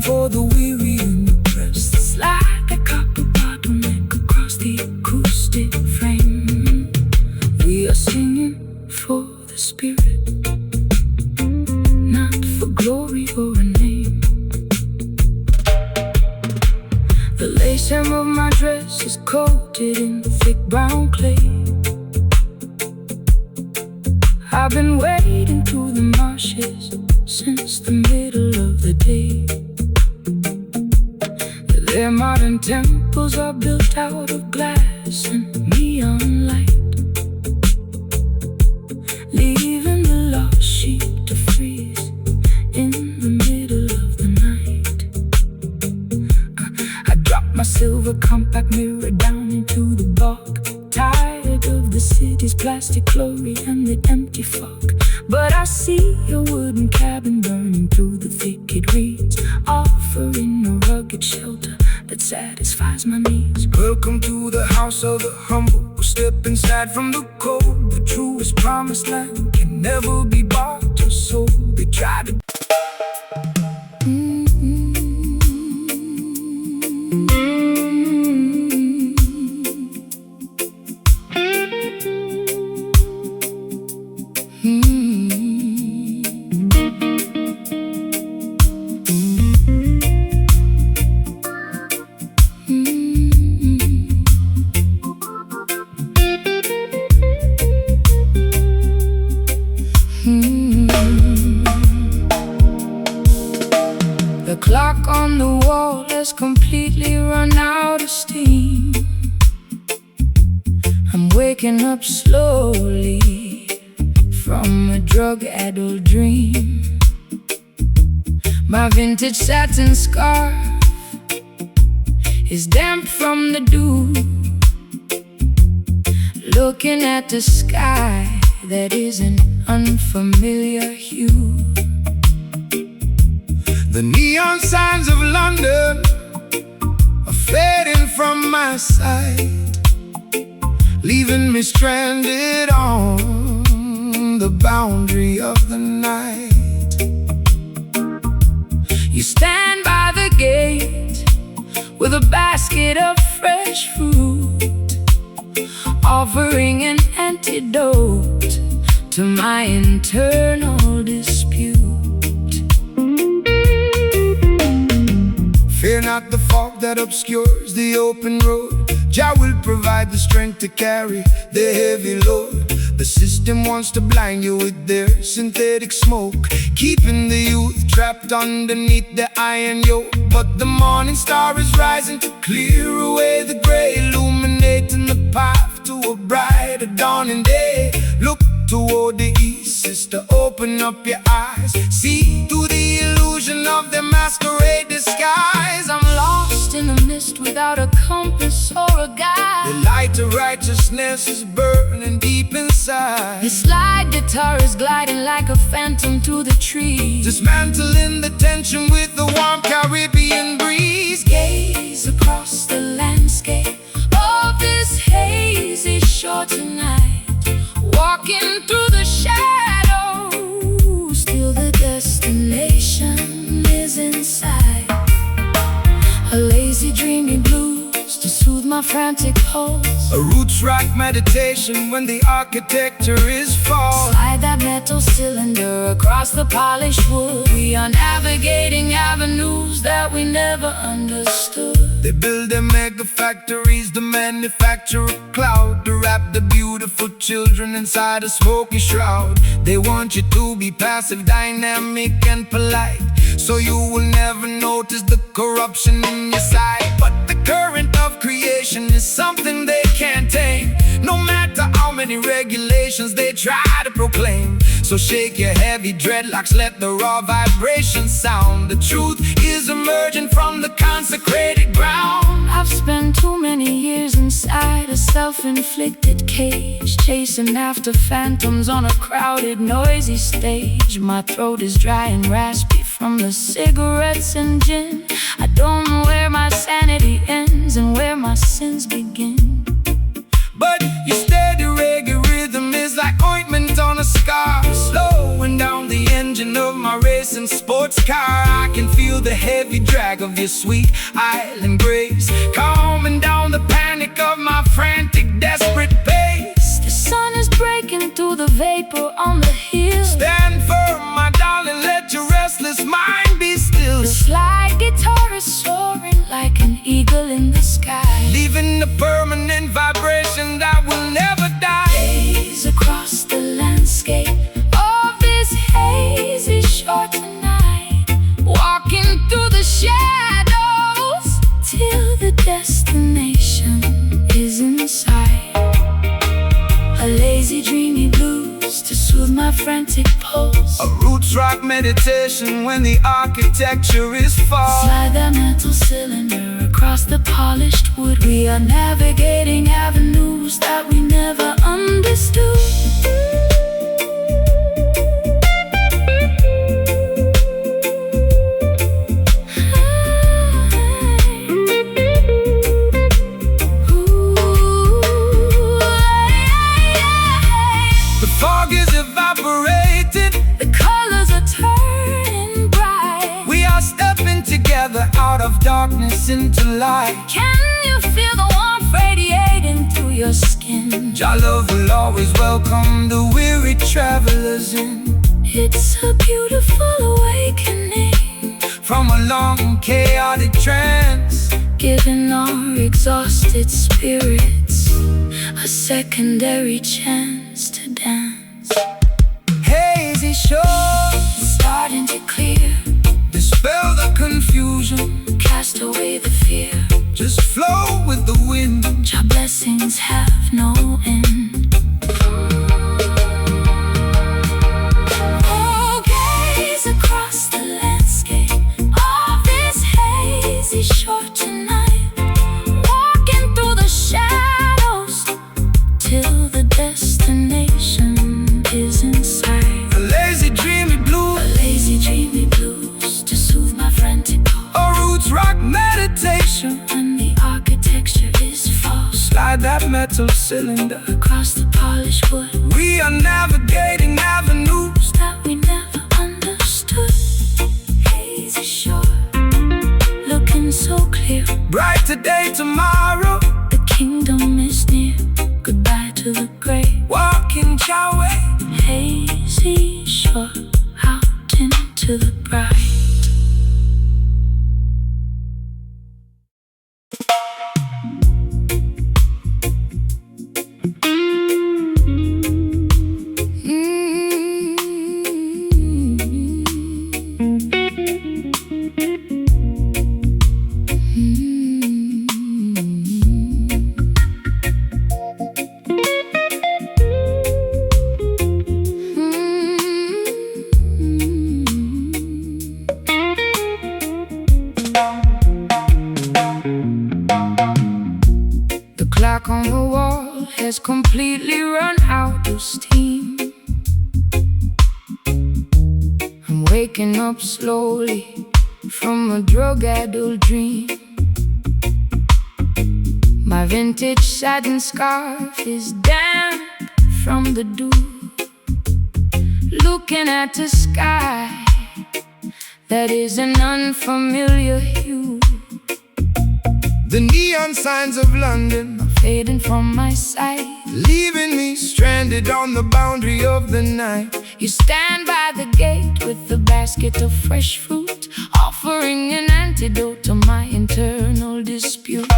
wisdom for the weary and oppressed. It's like a copper bottleneck across the acoustic frame. We are singing for the spirit, not for glory or a name. The lace hem of my dress is coated in thick brown clay. I've been wading through the marshes since the middle of the day. Their modern temples are built out of glass and neon light, leaving the lost sheep to freeze in the middle of the night. I dropped my silver compact mirror down into the bog, tired of the city's plastic glory and the empty fog. But I see a wooden cabin burning through the thicket reeds, offering a rugged shelter that satisfies my needs. Welcome to the house of the humble. Step inside from the cold. The truest promised land can never be bought or sold. They try to The clock on the wall has completely run out of steam. I'm waking up slowly from a drug-addled dream. My vintage satin scarf is damp from the dew, looking at the sky that is an unfamiliar hue. The neon signs of London are fading from my sight, leaving me stranded on the boundary of the night. You stand by the gate with a basket of fresh fruit, offering an antidote to my internal dispute. Fear not the fog that obscures the open road. Jah will provide the strength to carry the heavy load. The system wants to blind you with their synthetic smoke, keeping the youth trapped underneath the iron yoke. But the morning star is rising to clear away the gray, illuminating the path to a brighter dawning day. Look toward the east, sister, open up your eyes. See through the illusion of their masquerade disguise. I'm lost in the mist without a compass or a guide. The light of righteousness is burning deep inside. The slide guitar is gliding like a phantom to the trees, dismantling the tension with the warm Caribbean breeze. Gaze across the landscape of this hazy shore tonight, walking through the shadows, still the destination is inside. A lazy dreaming blues to soothe my frantic pulse. A roots rock meditation when the architecture is false. Slide that metal cylinder across the polished wood. We are navigating avenues that we never understood. They build their mega factories to manufacture a cloud, to wrap the beautiful children inside a smoky shroud. They want you to be passive, dynamic and polite, so you will never notice the corruption in your sight. But the current of creation is something they can't tame, no matter how many regulations they try to proclaim. So shake your heavy dreadlocks, let the raw vibrations sound. The truth is emerging from the consecrated ground. I've spent too many years inside a self-inflicted cage, chasing after phantoms on a crowded, noisy stage. My throat is dry and raspy from the cigarettes and gin. I don't know where my sanity ends and where my sins begin. But your steady reggae rhythm is like ointment on a scar, slowing down the engine of my racing sports car. I can feel the heavy drag of your sweet island grace, calming down the panic of my frantic, desperate pace. The sun is breaking through the vapor on the hill. Stand firm, my darling, let your restless mind be still. The slide guitar is soaring like an eagle in the sky, leaving a permanent vibration that will never die. Gaze across the landscape of this hazy shore tonight, walking through the shadows till the destination is in sight. A lazy dreamy blues to soothe my frantic pulse. A roots rock meditation when the architecture is false. Slide that metal cylinder across the polished wood. We are navigating avenues that we never understood. The fog is evaporated, the colors are turning bright. we are stepping together out of darkness into light. Can you feel the warmth radiating through your skin? Your love will always welcome the weary travelers in. It's a beautiful awakening From a long chaotic trance, giving our exhausted spirits a secondary chance to dance. hazy shores Starting to clear, dispel the confusion, cast away the fear. just flow with the wind. Your blessings have no end. Oh, gaze across the landscape of this hazy shore tonight, walking through the shadows till the destination is in sight. A lazy dreamy blue, A lazy dreamy blues to soothe my frantic pulse. a roots rock meditation. When the architecture is false, Slide that metal cylinder, across the polished wood we are navigating avenues. that we never understood. Hazy shore, looking so clear. Bright today, tomorrow, The kingdom is near. Goodbye to the gray. walking your way. Hazy shore, out into the bright. The clock on the wall has completely run out of steam. I'm waking up slowly from a drug-addled dream. My vintage satin scarf is damp from the dew. Looking at the sky that is an unfamiliar hue. The neon signs of London are fading from my sight, leaving me stranded on the boundary of the night. You stand by the gate with a basket of fresh fruit, offering an antidote to my internal dispute.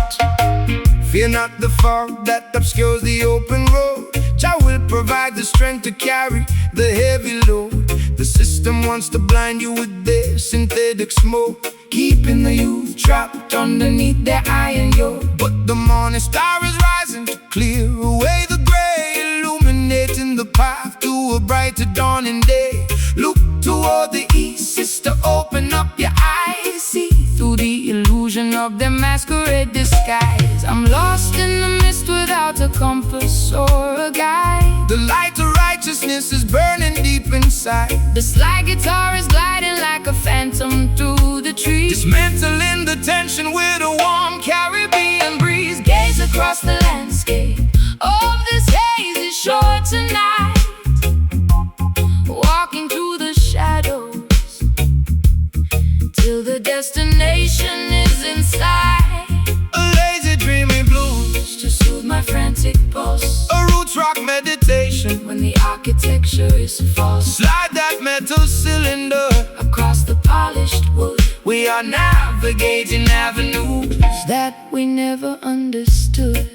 Fear not the fog that obscures the open road. Jah will provide the strength to carry the heavy load. The system wants to blind you with their synthetic smoke, keeping the youth trapped underneath their iron yoke. But the morning star is rising to clear away the gray, illuminating the path to a brighter dawning day. Look toward the east, sister, open up your eyes. See through the illusion of their masquerade disguise. I'm lost in the mist without a compass or a guide. The light of righteousness is burning deep inside. The slide guitar is gliding like a phantom through the trees, dismantling the tension with a warm Caribbean breeze. Gaze across the landscape of this hazy shore tonight, walking through the shadows till the destination is in sight. A lazy dreamy blues To soothe my frantic pulse, a roots rock meditation. when the architecture is false, Slide that metal cylinder, across the polished wood, we are navigating avenues that we never understood.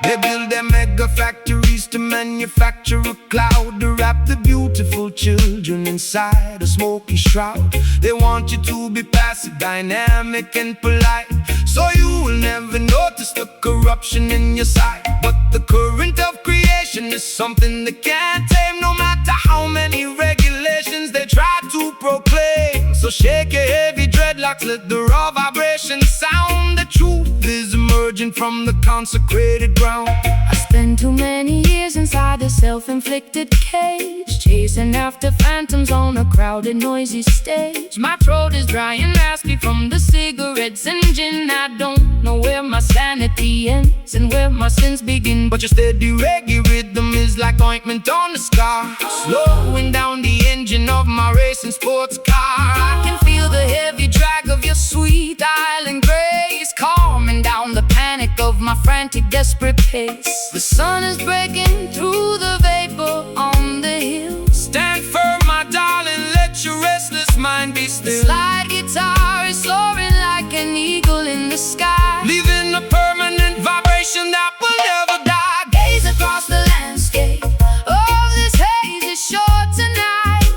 They build their mega factories to manufacture a cloud to wrap the beautiful children inside a smoky shroud. They want you to be passive, dynamic and polite, so you will never notice the corruption in your sight. But the current of creation is something they can't tame, no matter how many regulations they try to proclaim. So shake your heavy dreadlocks, let the raw vibration sound. The truth is emerging from the consecrated ground. I spent too many years inside a self-inflicted cage, chasing after phantoms on a crowded, noisy stage. My throat is dry and raspy from the cigarettes and gin. I don't know where my sanity ends and where my sins begin. But your steady reggae rhythm is like ointment on the scar, slowing down the engine of my racing sports car. I can feel the heavy drag of your sweet island grace, calming down the panic of my frantic, desperate pace. The sun is breaking through the vapor on the hills. Stand firm, my darling, let your restless mind be The still. slide guitar is soaring like an eagle in the sky, Leaving a permanent vibration that will never die. gaze across the landscape. Oh, this haze is short tonight,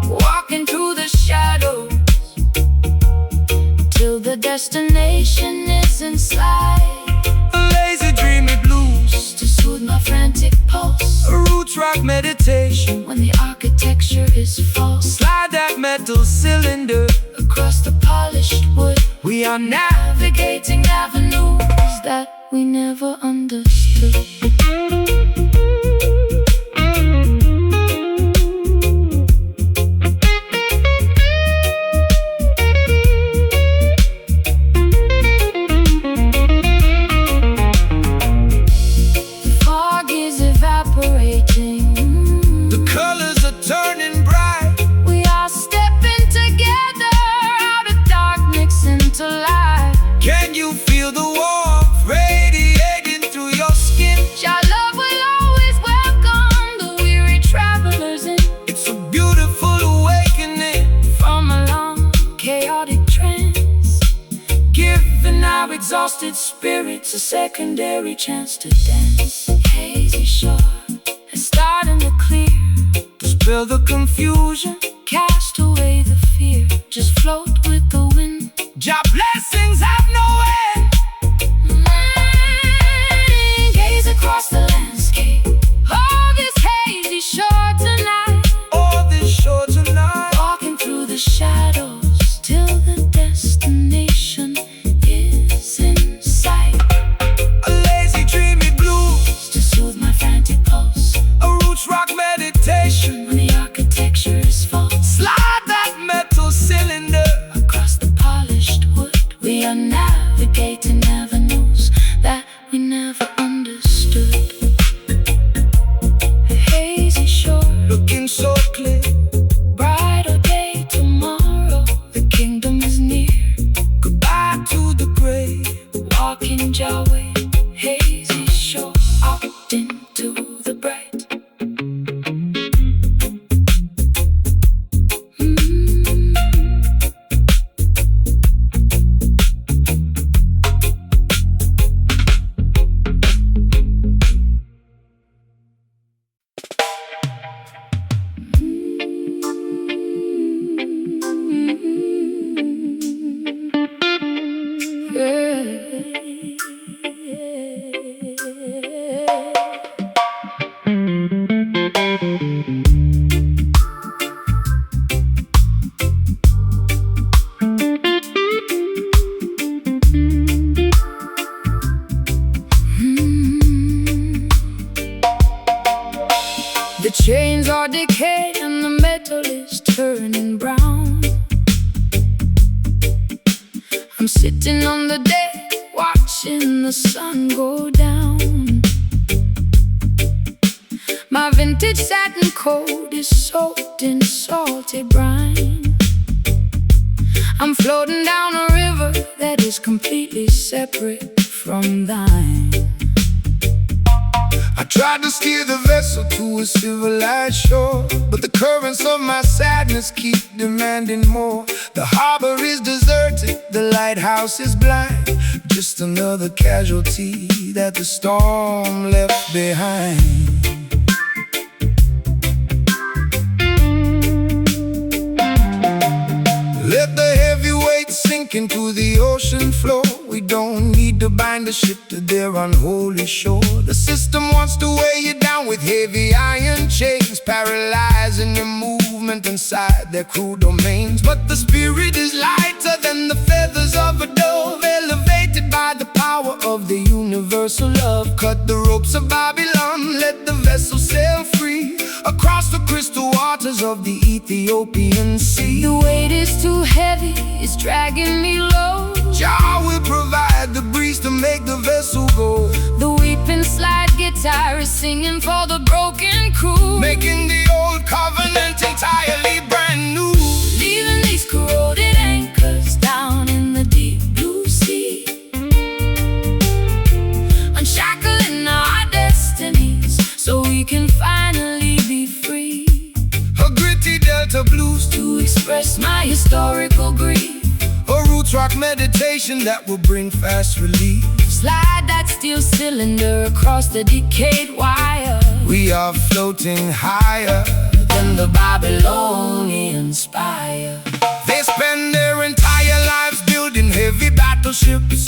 walking through the shadows till the destination is in sight. A lazy dreamy blues, To soothe my frantic pulse, a roots rock meditation. when the architecture is false, Slide that metal cylinder, across the polished wood, we are now navigating avenues that we never understood. The fog is evaporating, the colors are turning bright. we are stepping together out of darkness into light. Can you feel the warmth radiating through your skin? Your love will always welcome the weary travelers in, It's a beautiful awakening, from a long, chaotic trance, giving our our exhausted spirits a secondary chance to dance. Hazy shore is starting to clear, dispel the confusion. cast away the fear, just float with the wind. Your blessings have no end. Gaze across the landscape. Oh, this hazy shore tonight, All this shore tonight, walking through the shadows till the destination is in sight. a lazy dreamy blues, To soothe my frantic pulse, a roots rock meditation. when the architecture is false, Slide that metal cylinder, across the polished wood, we are navigating avenues that we never understood. A hazy shore, looking so clear. brighter day tomorrow. The kingdom is near, Goodbye to the grave. walking your way. Hazy shore, out into the bright. The chains are decayed and the metal is turning brown. I'm sitting on the deck, watching the sun go down. My My vintage satin coat is soaked in salty brine. I'm floating down a river that is completely separate from thine. I tried to steer the vessel to a civilized shore, but the currents of my sadness keep demanding more. The harbor is deserted, the lighthouse is blind, just another casualty that the storm left behind. Let the heavy weight sink into the ocean floor. We don't need to bind the ship to their unholy shore. The system wants to weigh you down with heavy iron chains, paralyzing your movement inside their crude domains. But the spirit is lighter than the feathers of a dove, elevated by the power of the universal love. Cut the ropes of Babylon, let the vessel sail free across the crystal waters of the Ethiopian Sea. The weight is too heavy, it's dragging me low. Jah will provide the breeze to make the vessel go. The weeping slide guitar is singing for the broken crew, making the old covenant entirely brand new. Leaving these corroded anchors down in the deep blue sea, unshackling our destinies so we can finally be free. A gritty Delta blues to express my historical grief. A roots rock meditation that will bring fast relief. Slide that steel cylinder across the decayed wire. We are floating higher than the Babylonian spire. They spend their entire lives building heavy battleships,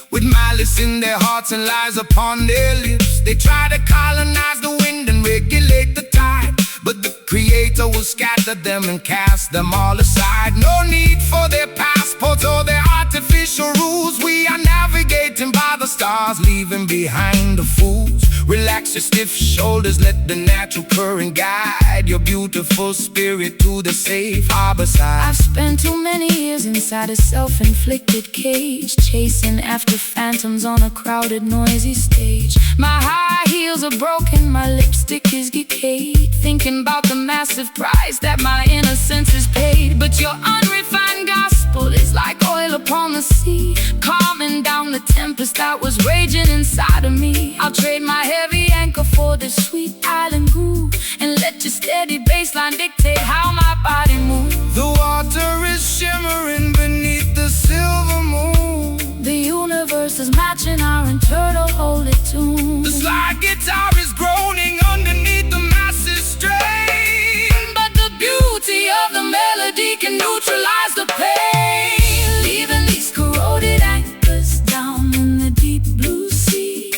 with malice in their hearts and lies upon their lips. They try to colonize the wind and regulate the tide, but the Creator will scatter them and cast them all aside. No need for their passports or their artificial rules. We are navigating by the stars, leaving behind the fools. Relax your stiff shoulders, let the natural current guide your beautiful spirit to the safe harbor side. I've spent too many years inside a self-inflicted cage, chasing after phantoms on a crowded, noisy stage. My high heels are broken, my lipstick is decayed, thinking about the massive price that my innocence is paid. But your unrefined gospel is like oil upon the sea, calming down the tempest that was raging inside of me. I'll trade my heavy anchor for this sweet island groove, and let your steady bassline dictate how my body moves. The water is shimmering beneath the silver moon. The universe is matching our internal holy tune. The slide guitar is groaning underneath the massive strain, but the beauty of the melody can neutralize the pain. Leaving these corroded anchors down in the deep blue sea,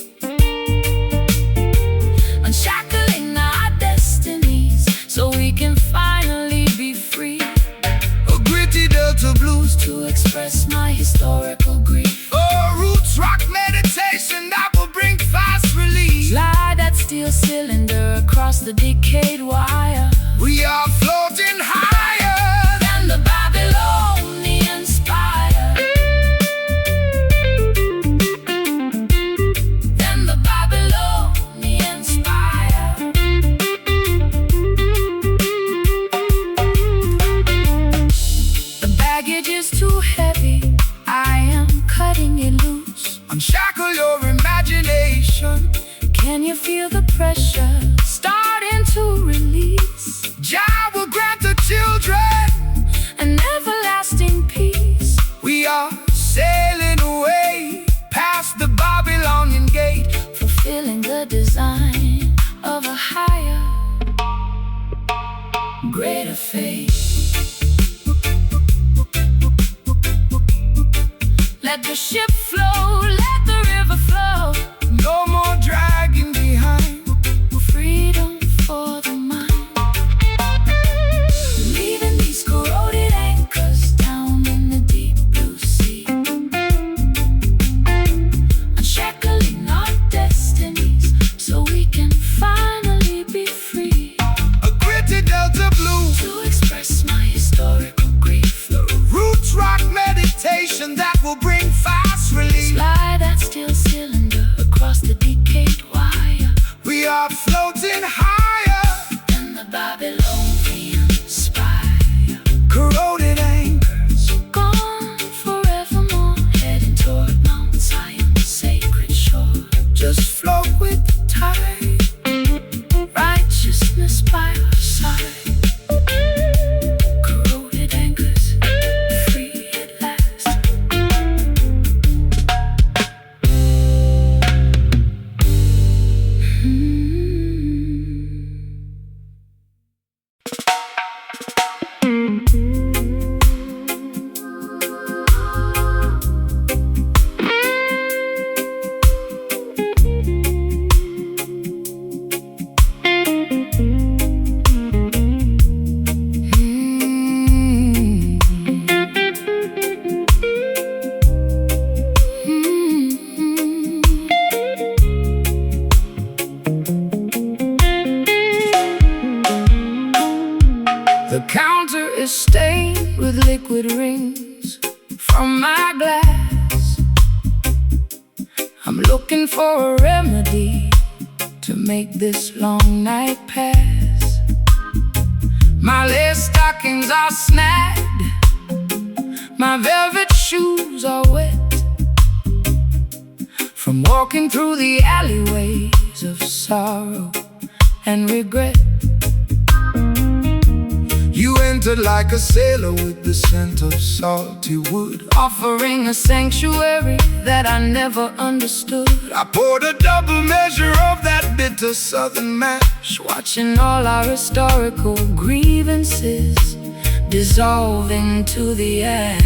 unshackling our destinies so we can finally be free. A gritty Delta blues to express my historical grief. A roots rock meditation that will bring fast relief. Slide that steel cylinder across the decayed wire. We are floating higher than the Babylonian spire, than the Babylonian spire. The baggage is too heavy, I am cutting it loose. Unshackle your imagination. Can you feel the pressure starting to release? Jah will grant the children an everlasting peace. We are sailing away past the Babylonian gate, fulfilling the design of a higher, greater fate. Let the ship flow, let the river flow. No more dragging behind. Freedom for the mind. Leaving these corroded anchors down in the deep blue sea, unshackling our destinies so we can finally be free. A gritty Delta blues to express my historical grief. The roots rock meditation that will bring fast relief. is stained with liquid rings from my glass. I'm looking for a remedy to make this long night pass. My lace stockings are snagged, my velvet shoes are wet from walking through the alleyways of sorrow and regret. You entered like a sailor with the scent of salty wood, offering a sanctuary that I never understood. I poured a double measure of that bitter southern mash, Watching all our historical grievances dissolving to the ash.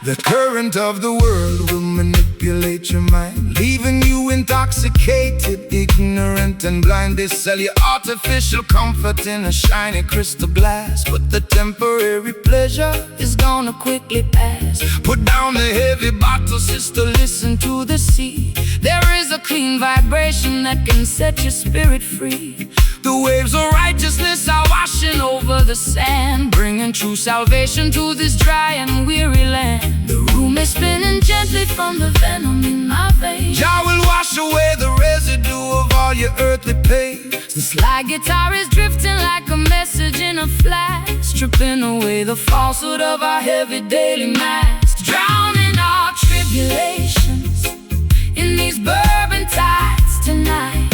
The current of the world will manipulate your mind, leaving you intoxicated, ignorant and blind. They sell you artificial comfort in a shiny crystal glass, but the temporary pleasure It's gonna quickly pass. Put down the heavy bottle, sister, listen to the sea. There is a clean vibration that can set your spirit free. The waves of righteousness are washing over the sand, Bringing true salvation to this dry and weary land. The room is spinning gently from the venom in my veins. Jah will wash away the residue of all your earthly pain. The slide guitar is drifting like a message in a flash, stripping away the falsehood of our heavy daily masks, drowning our tribulations in these bourbon tides tonight.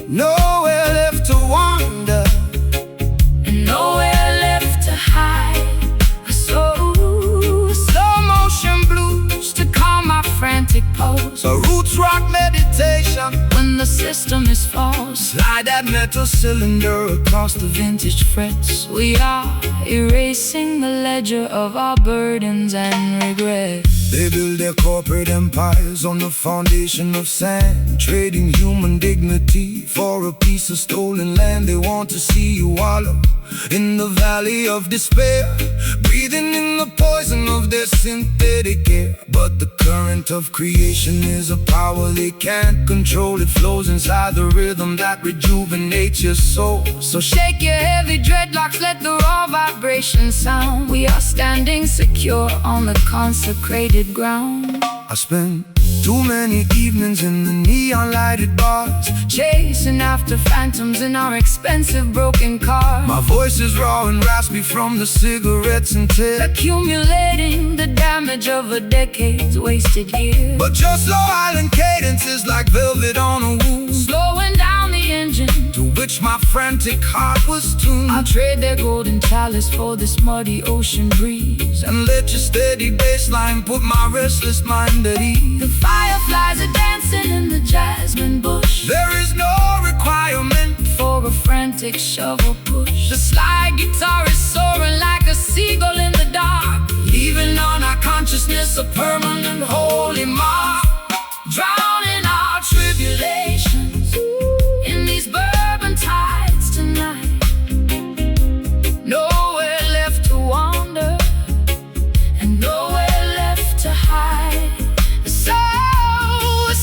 Nowhere left to wander, And nowhere left to hide. So slow motion blues to calm my frantic pulse a roots rock meditation. when the system is false. Slide that metal cylinder across the vintage frets. We are erasing the ledger of our burdens and regrets. They build their corporate empires on the foundation of sand, trading human dignity for a piece of stolen land. They want to see you wallow in the valley of despair, breathing in the poison of their synthetic air. But the current of creation is a power they can't control. It flows inside the rhythm that rejuvenates your soul. So shake your heavy dreadlocks, let the raw vibration sound. We are standing secure on the consecrated ground. I spent too many evenings in the neon lighted bars, Chasing after phantoms in our expensive broken car. my voice is raw and raspy from the cigarettes and tears, Accumulating the damage of a decade's wasted years. but your slow island cadence is like velvet on a wound, Slowing down the engine, to which my frantic heart was tuned. I'll trade their golden chalice for this muddy ocean breeze. And let your steady bassline put my restless mind at ease. The fireflies are dancing in the jasmine bush, There is no requirement for a frantic shovel push. The slide guitar is soaring like a seagull in the dark, leaving on our consciousness a permanent holy mark, drowning our tribulations in these bourbon tides tonight. Nowhere left to wander, and nowhere left to hide. So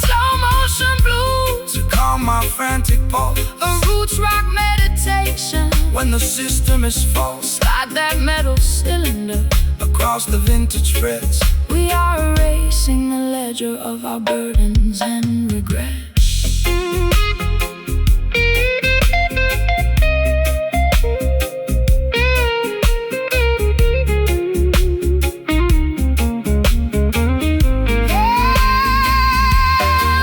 slow motion blues, to calm my frantic pulse a roots rock meditation. when the system is false. Slide that metal cylinder Across the vintage frets, We are erasing the ledger of our burdens and regrets.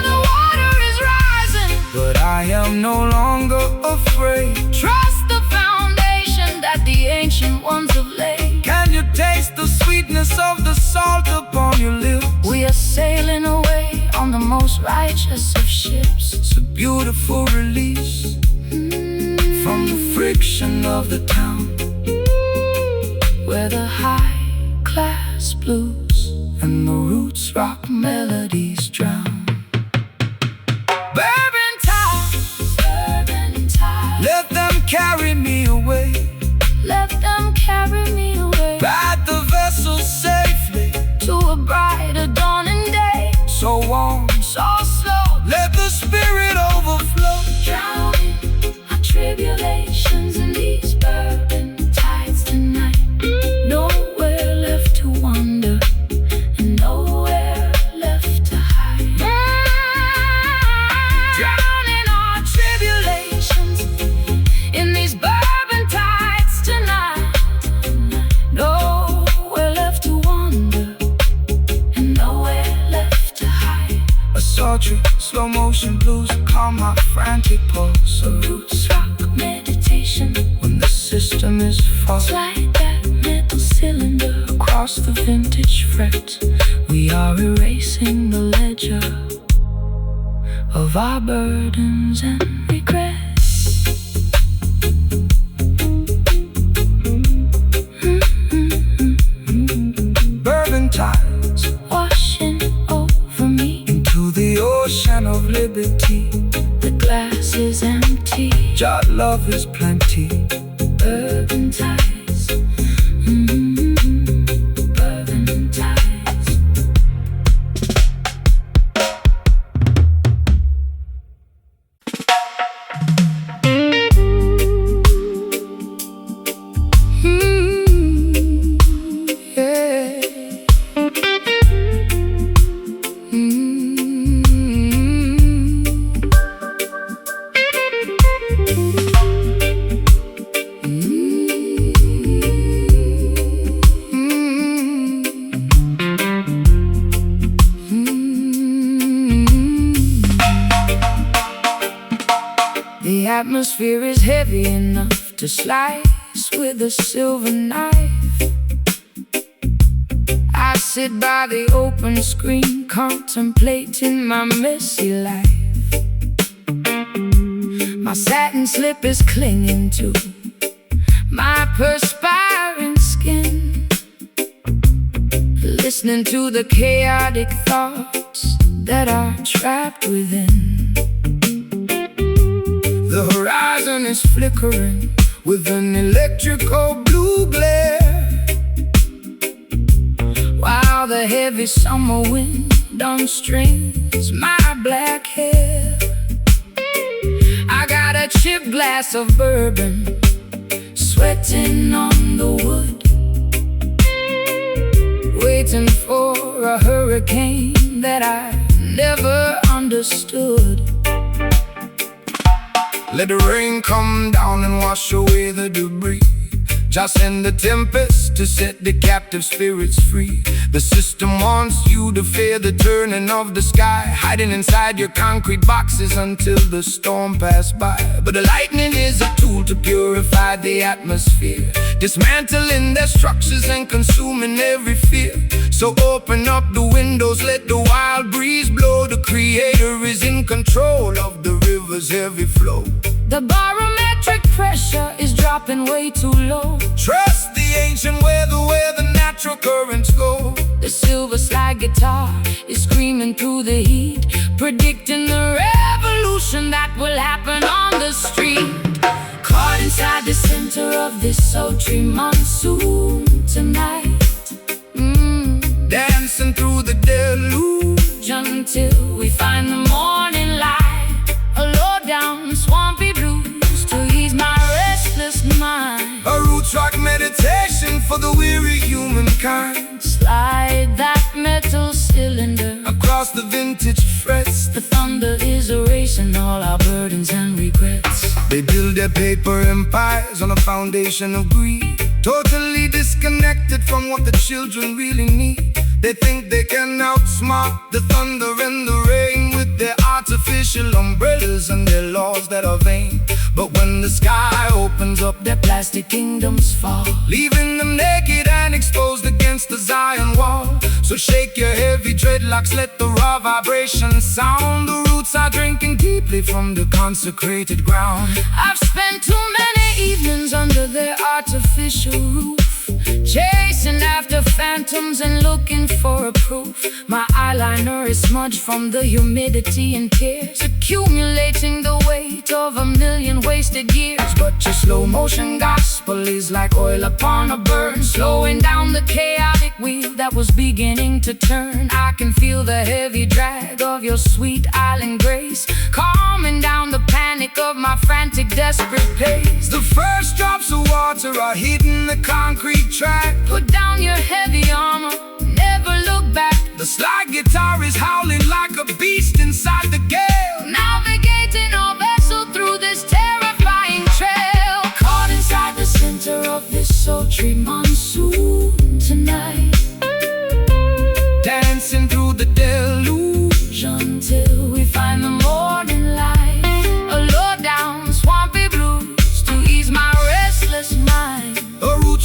The water is rising, but I am no longer afraid. trust the foundation that the ancient ones have laid. Can you taste the sweetness of the salt upon your lips? We are sailing away on the most righteous of ships. It's a beautiful release from the friction of the town, Where the high-class blues and the roots rock melodies drown. bourbon tide. Let them carry me away, Let them carry me away guide the vessel safely, to a brighter dawning day. so warm, So slow, let the spirit overflow. drowning our tribulations in the motion blues calm my frantic pulse. A roots rock meditation When the system is false, slide that metal cylinder across the vintage frets, we are erasing the ledger of our burdens and regrets. bourbon tides Washing over me, into the ocean of liberty. the glass is empty. Jot love is plenty. Bourbon ties, bourbon ties. Yeah. The atmosphere is heavy enough to slice with a silver knife. I sit by the open screen, contemplating my messy life. My satin slip is clinging to my perspiring skin, listening to the chaotic thoughts that are trapped within. The horizon is flickering with an electrical blue glare, While the heavy summer wind unstrings my black hair. I got a chipped glass of bourbon sweating on the wood, waiting for a hurricane that I never understood. let the rain come down and wash away the debris. Just send the tempest to set the captive spirits free. The system wants you to fear the turning of the sky, hiding inside your concrete boxes until the storm pass by. But the lightning is a tool to purify the atmosphere, dismantling their structures and consuming every fear. So open up the windows, let the wild breeze blow. The creator is in control of the river's heavy flow. The barometric pressure is dropping way too low. Trust the ancient weather where the natural currents go. The silver slide guitar is screaming through the heat, predicting the revolution that will happen on the street. Caught inside the center of this sultry monsoon tonight, Dancing through the deluge until we find the morning light. A low down swampy blues to ease my restless mind. a roots rock meditation for the weary humankind. Slide that metal cylinder Across the vintage frets, the thunder is erasing all our burdens and regrets. they build their paper empires on a foundation of greed, totally disconnected from what the children really need. They think they can outsmart the thunder and the rain with their artificial umbrellas and their laws that are vain. But when the sky opens up, Their plastic kingdoms fall, leaving them naked and exposed against the Zion wall. So shake your heavy dreadlocks, let the raw vibration sound. The roots are drinking deeply from the consecrated ground. I've spent too many evenings under their artificial roof, chasing after phantoms and looking for a proof. My eyeliner is smudged from the humidity and tears, accumulating the weight of a million wasted years. But your slow motion gospel is like oil upon a burn, slowing down the chaotic wheel that was beginning to turn. I can feel the heavy drag of your sweet island grace, calming down the panic of my frantic, desperate pace. The first drops of water are hitting the concrete track. Put down your heavy armor, never look back. The slide guitar is howling like a beast inside the gale. Navigating our vessel through this terrifying trail, caught inside the center of this sultry monsoon tonight. Dancing through the deluge Until we find the morning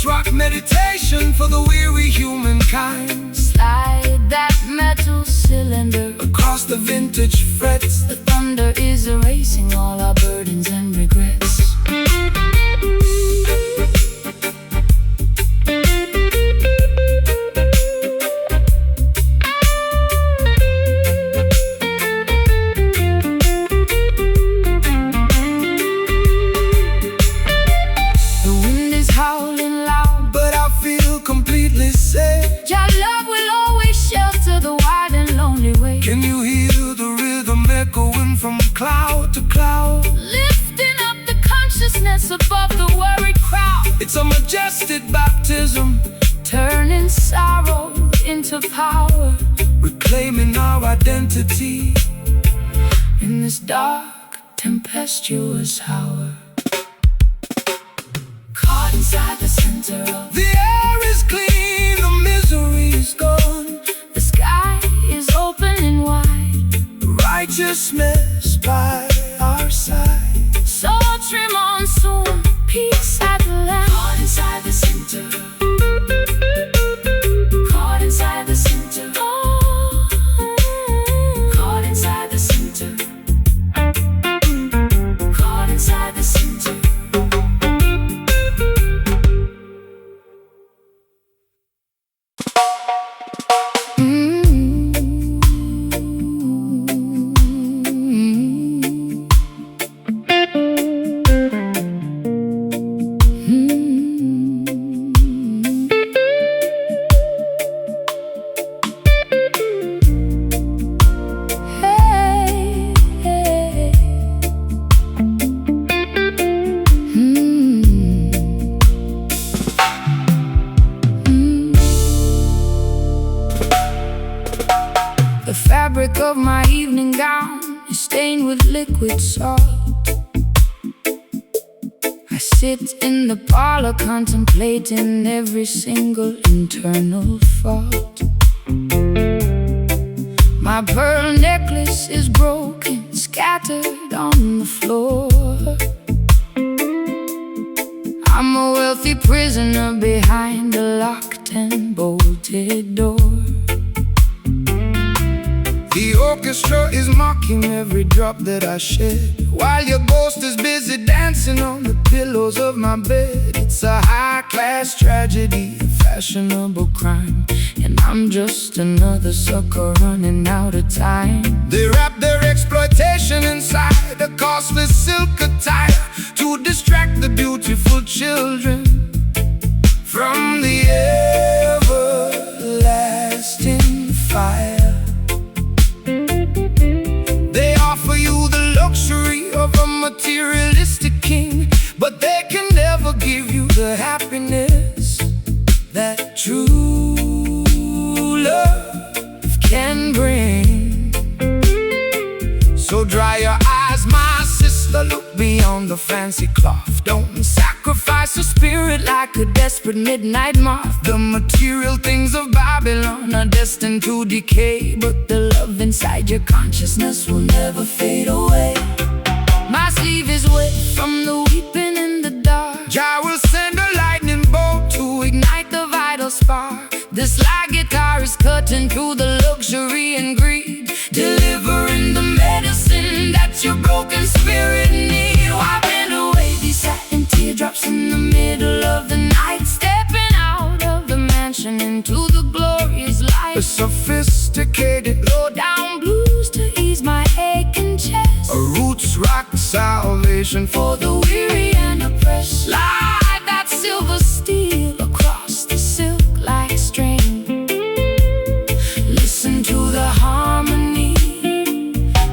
roots rock meditation for the weary humankind. Slide that metal cylinder Across the vintage frets, the thunder is erasing all our burdens and regrets. The wind is howling loud, but I feel completely safe. your love will always shelter the wide and lonely way. Can you hear the rhythm echoing from cloud to cloud? Lifting up the consciousness above the worried crowd, It's a majestic baptism, turning sorrow into power reclaiming our identity in this dark, tempestuous hour. Caught inside the center of The air is clean, the misery is gone. the sky is open and wide, Righteousness by our side. sultry monsoon, peace at the land. Caught inside the center, caught inside the center, caught inside the center, caught inside the center. Hey, hey. The fabric of my evening gown is stained with liquid salt. I sit in the parlor contemplating every single internal fault. My pearl necklace is broken, scattered on the floor. I'm a wealthy prisoner behind a locked and bolted door. The orchestra is mocking every drop that I shed, while your ghost is busy dancing on the pillows of my bed. It's a high-class tragedy, a fashionable crime, and I'm just another sucker running out of time. They wrap their exploitation inside a costly silk attire to distract the beautiful children from the everlasting fire. They offer you the luxury of a materialistic king, but they can never give you the happiness that true love can bring. So dry your eyes, my sister, look beyond the fancy cloth. Don't sacrifice your spirit like a desperate midnight moth. The material things of Babylon are destined to decay, but the love inside your consciousness will never fade away. My sleeve is wet from the weeping in the dark. Jah will send a lightning bolt to ignite the vital spark. This slide guitar is cutting through the luxury and greed, delivering the medicine that your broken spirit needs. Wiping away these satin teardrops in the middle of the night, stepping out of the mansion into the glorious light. A sophisticated low-down blues to ease my aching chest, a roots rock salvation for the weary and oppressed. Slide that silver steel across the silk like string. Listen to the harmony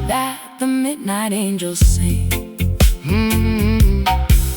that the midnight angels sing.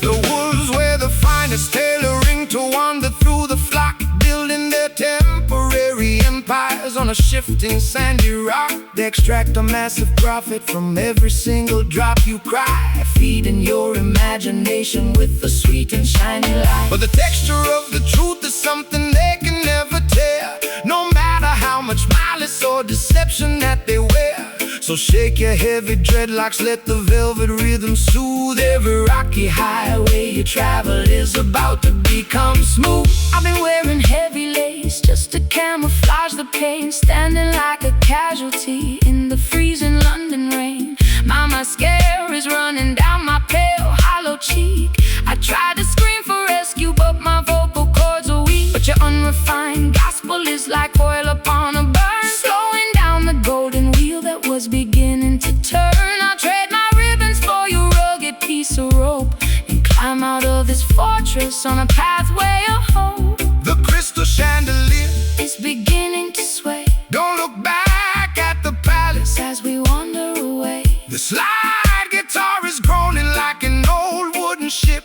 The wolves wear the finest tailoring to wander through the flock, building their temporary empires on a shifting sandy rock. They extract a massive profit from every single drop you cry, feeding your imagination with a sweet and shiny light. But the texture of the truth is something they can never tear, no matter how much malice or deception that they wear. So So shake your heavy dreadlocks, let the velvet rhythm soothe. Every rocky highway you travel is about to become smooth. I've been wearing heavy lace just to camouflage the pain, standing like a casualty in the freezing London rain. My mascara is running down my pale, hollow cheek. I tried to scream for rescue, but my vocal cords are weak. But your unrefined gospel is like oil upon a burn, slowing down the golden wheel that was beginning to turn. I'll trade my ribbons for your rugged piece of rope and climb out of this fortress on a pathway of hope. The crystal chandelier It's beginning to sway. Don't look back at the palace As we wander away, The slide guitar is groaning like an old wooden ship,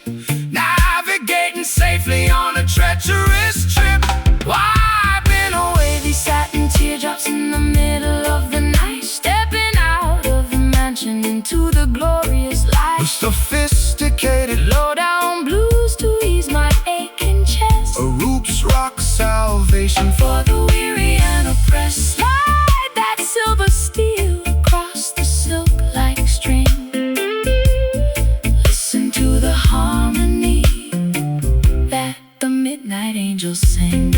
navigating safely on a treacherous trip. wiping away these satin teardrops in the middle of the night, stepping out of the mansion into the glorious The light. sophisticated Low down blues to ease my aching chest, a roots rock salvation for the weary and oppressed. Slide that silver steel across the silk like string. Listen to the harmony that the midnight angels sing.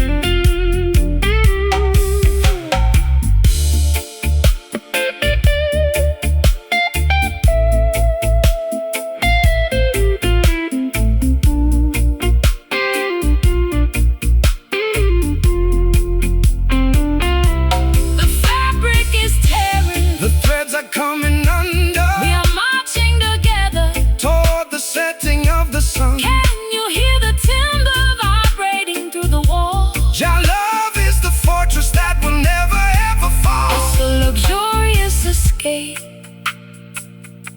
The fabric is tearing, The threads are coming under we are marching together. toward the setting of the sun. Can you hear the timber vibrating through the walls? Your love is the fortress that will never ever fall. It's a luxurious escape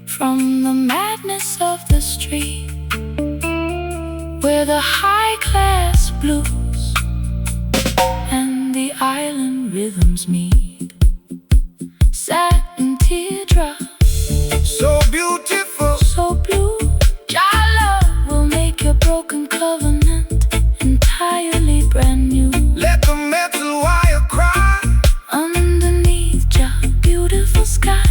from the madness of the street, where the high-class blues and the island rhythms meet. Satin teardrops, So beautiful, so blue. Your love will make your broken covenant entirely brand new. let the metal wire cry. Underneath your beautiful sky,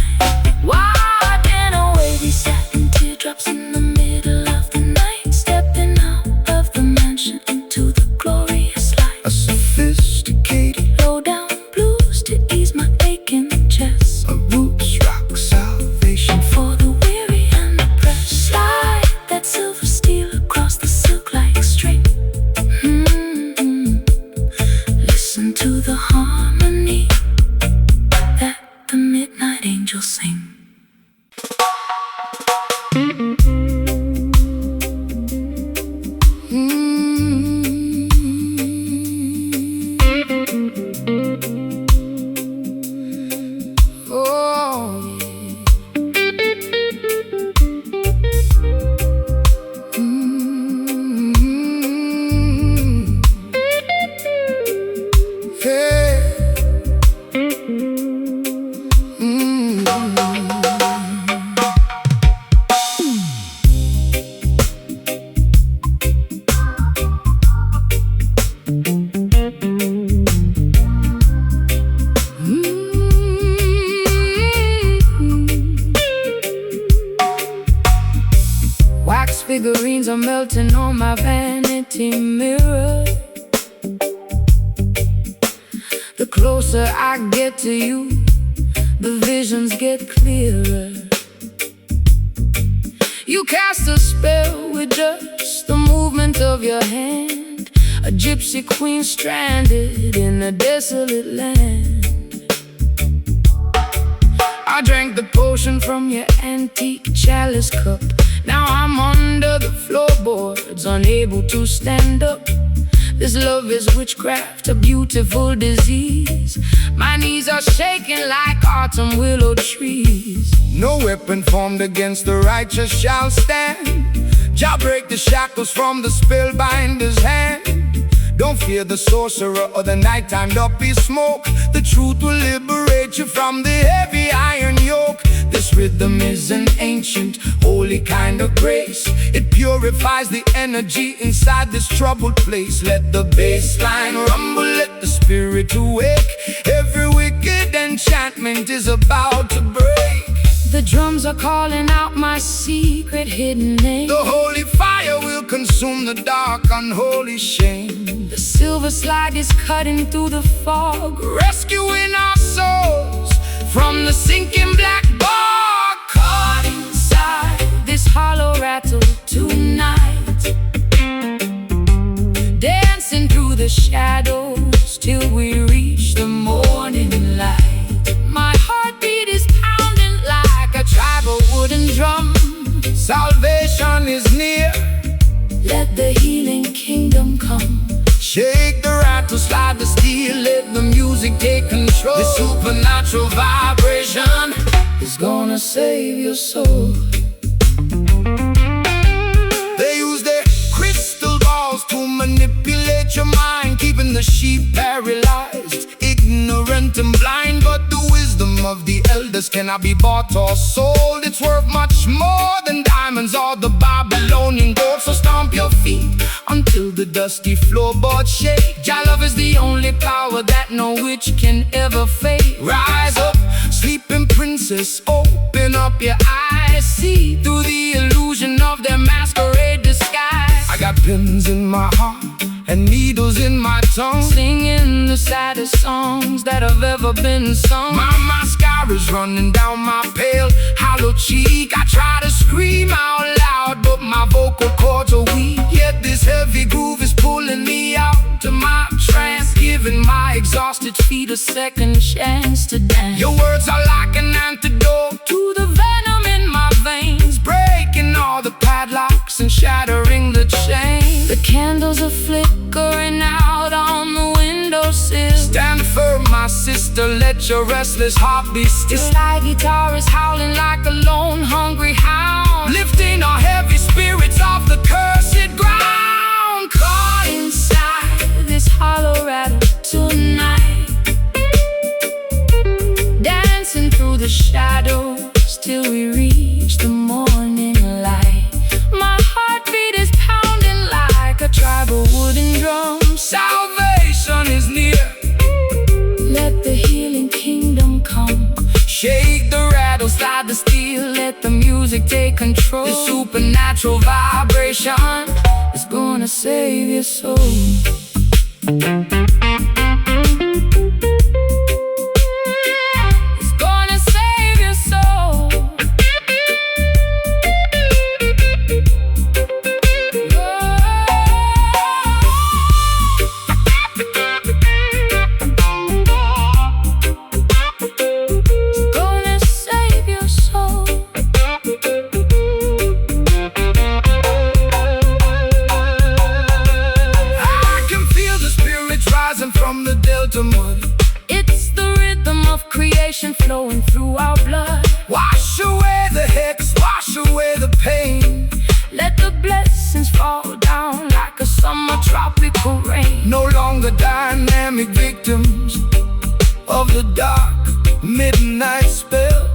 wiping away these satin teardrops in the middle of the night, stepping out of the mansion into the glorious light. A sophisticated, Low down blues to ease my aching chest, a roots rock salvation. for the weary and oppressed. Slide that silver steel across the silk like string. Listen to the harmony that the midnight angels sing. Oh, Hey. Wax figurines are melting on my vanity mirror. The closer I get to you, the visions get clearer. You cast a spell with just the movement of your hand, a gypsy queen stranded in a desolate land. I drank the potion from your antique chalice cup. Now I'm under the floorboards, unable to stand up. This love is witchcraft, a beautiful disease. My knees are shaking like autumn willow trees. No weapon formed against the righteous shall stand. Jah break the shackles from the spellbinder's hand. Don't fear the sorcerer or the nighttime duppy smoke. The truth will liberate you from the heavy iron yoke. This rhythm is an ancient, holy kind of grace. It purifies the energy inside this troubled place. Let the bass line rumble, let the spirit awake. Every wicked enchantment enchantment is about to break. The drums are calling out my secret hidden name. The holy fire will consume the dark, unholy shame. The silver slide is cutting through the fog, Rescuing our souls from the sinking black bog. caught inside this hollow rattle tonight, dancing through the shadows till we reach the morning light. My heartbeat is pounding like a tribal wooden drum. Salvation is near. Let the healing kingdom come. Shake the rattle, slide the steel, let the music take control. The supernatural vibration Is gonna save your soul. They use their crystal balls to manipulate your mind, keeping the sheep paralyzed, ignorant and blind. But the wisdom of the elders cannot be bought or sold. It's worth much more than diamonds or the Babylonian gold. So stomp your feet until the dusty floorboards shake. Jah love is the only power that no witch can ever fake. Rise up, sleeping princess, open up your eyes. See through the illusion of their masquerade disguise. I got pins in my heart and needles in my tongue, Singing the saddest songs that have ever been sung. my mascara's running down my pale, hollow cheek. I try to scream out loud, but my vocal cords are weak. Yet this heavy groove is pulling me out to my trance, Giving my exhausted feet a second chance to dance. Your words are like an antidote, To the venom in my veins, breaking all the padlocks and shattering the chain. the candles are flickering out on the windowsill. Stand firm, my sister, let your restless heart be The still. slide guitar is howling like a lone hungry hound, Lifting our heavy spirits off the cursed ground. caught inside this hollow rattle tonight, dancing through the shadows till we reach the morning light. My heartbeat is pounding like a tribal wooden drum. Salvation is near. Let the healing kingdom come. Shake the rattle, Slide the steel, let the music take control. the supernatural vibration. It's gonna save your soul. It's gonna save your soul. It's gonna save your soul. I can feel the spirits rising from the delta mud. It's the rhythm of creation flowing through our blood. Wash away the hex, wash away the pain. Let the blessings fall down like a summer tropical rain. No longer dynamic victims of the dark midnight spell.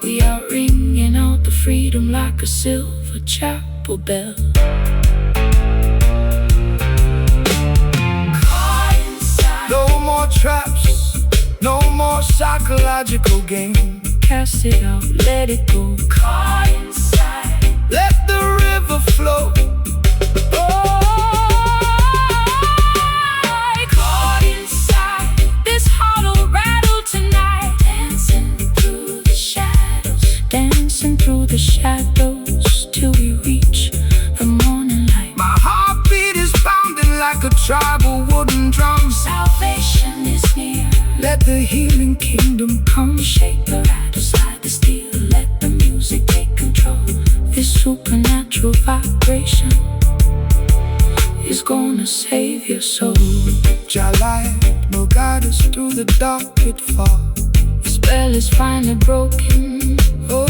We are ringing out the freedom like a silver chapel bell. Caught inside, No more traps, no more psychological game. cast it out, let it go. Caught inside, Let the river flow. caught inside this hollow rattle tonight, dancing through the shadows till we reach the morning light. My heartbeat is pounding like a tribal wooden drum. Salvation is near. Let the healing kingdom come. Shake the rattle, slide the steel, let the music take control. This supernatural vibration is gonna save your soul. Your light will guide us through the dark pitfall. The spell is finally broken. Oh,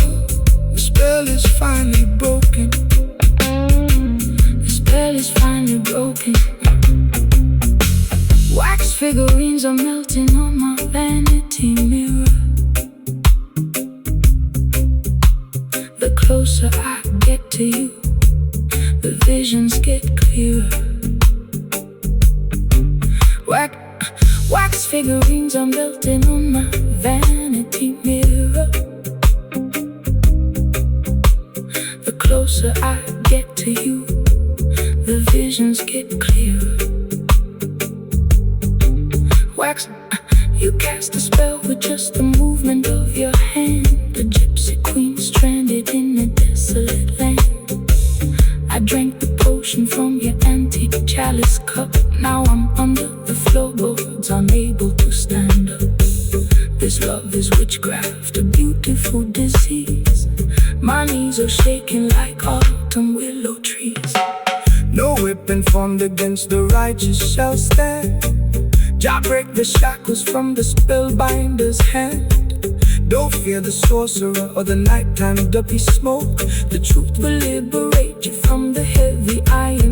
the spell is finally broken. The spell is finally broken. Wax figurines are melting on my vanity mirror. The closer I get to you, the visions get clearer. Wax figurines are melting on my vanity clearer. Wax, you cast a spell with just the movement of your hand. A gypsy queen stranded in a desolate land. I drank the potion from your antique chalice cup. Now I'm under the floorboards, unable to stand up. This love is witchcraft, a beautiful disease. My knees are shaking like autumn willow trees. No weapon formed against the righteous shall stand. Jah break the shackles from the spellbinder's hand. Don't fear the sorcerer or the nighttime duppy smoke. The truth will liberate you from the heavy iron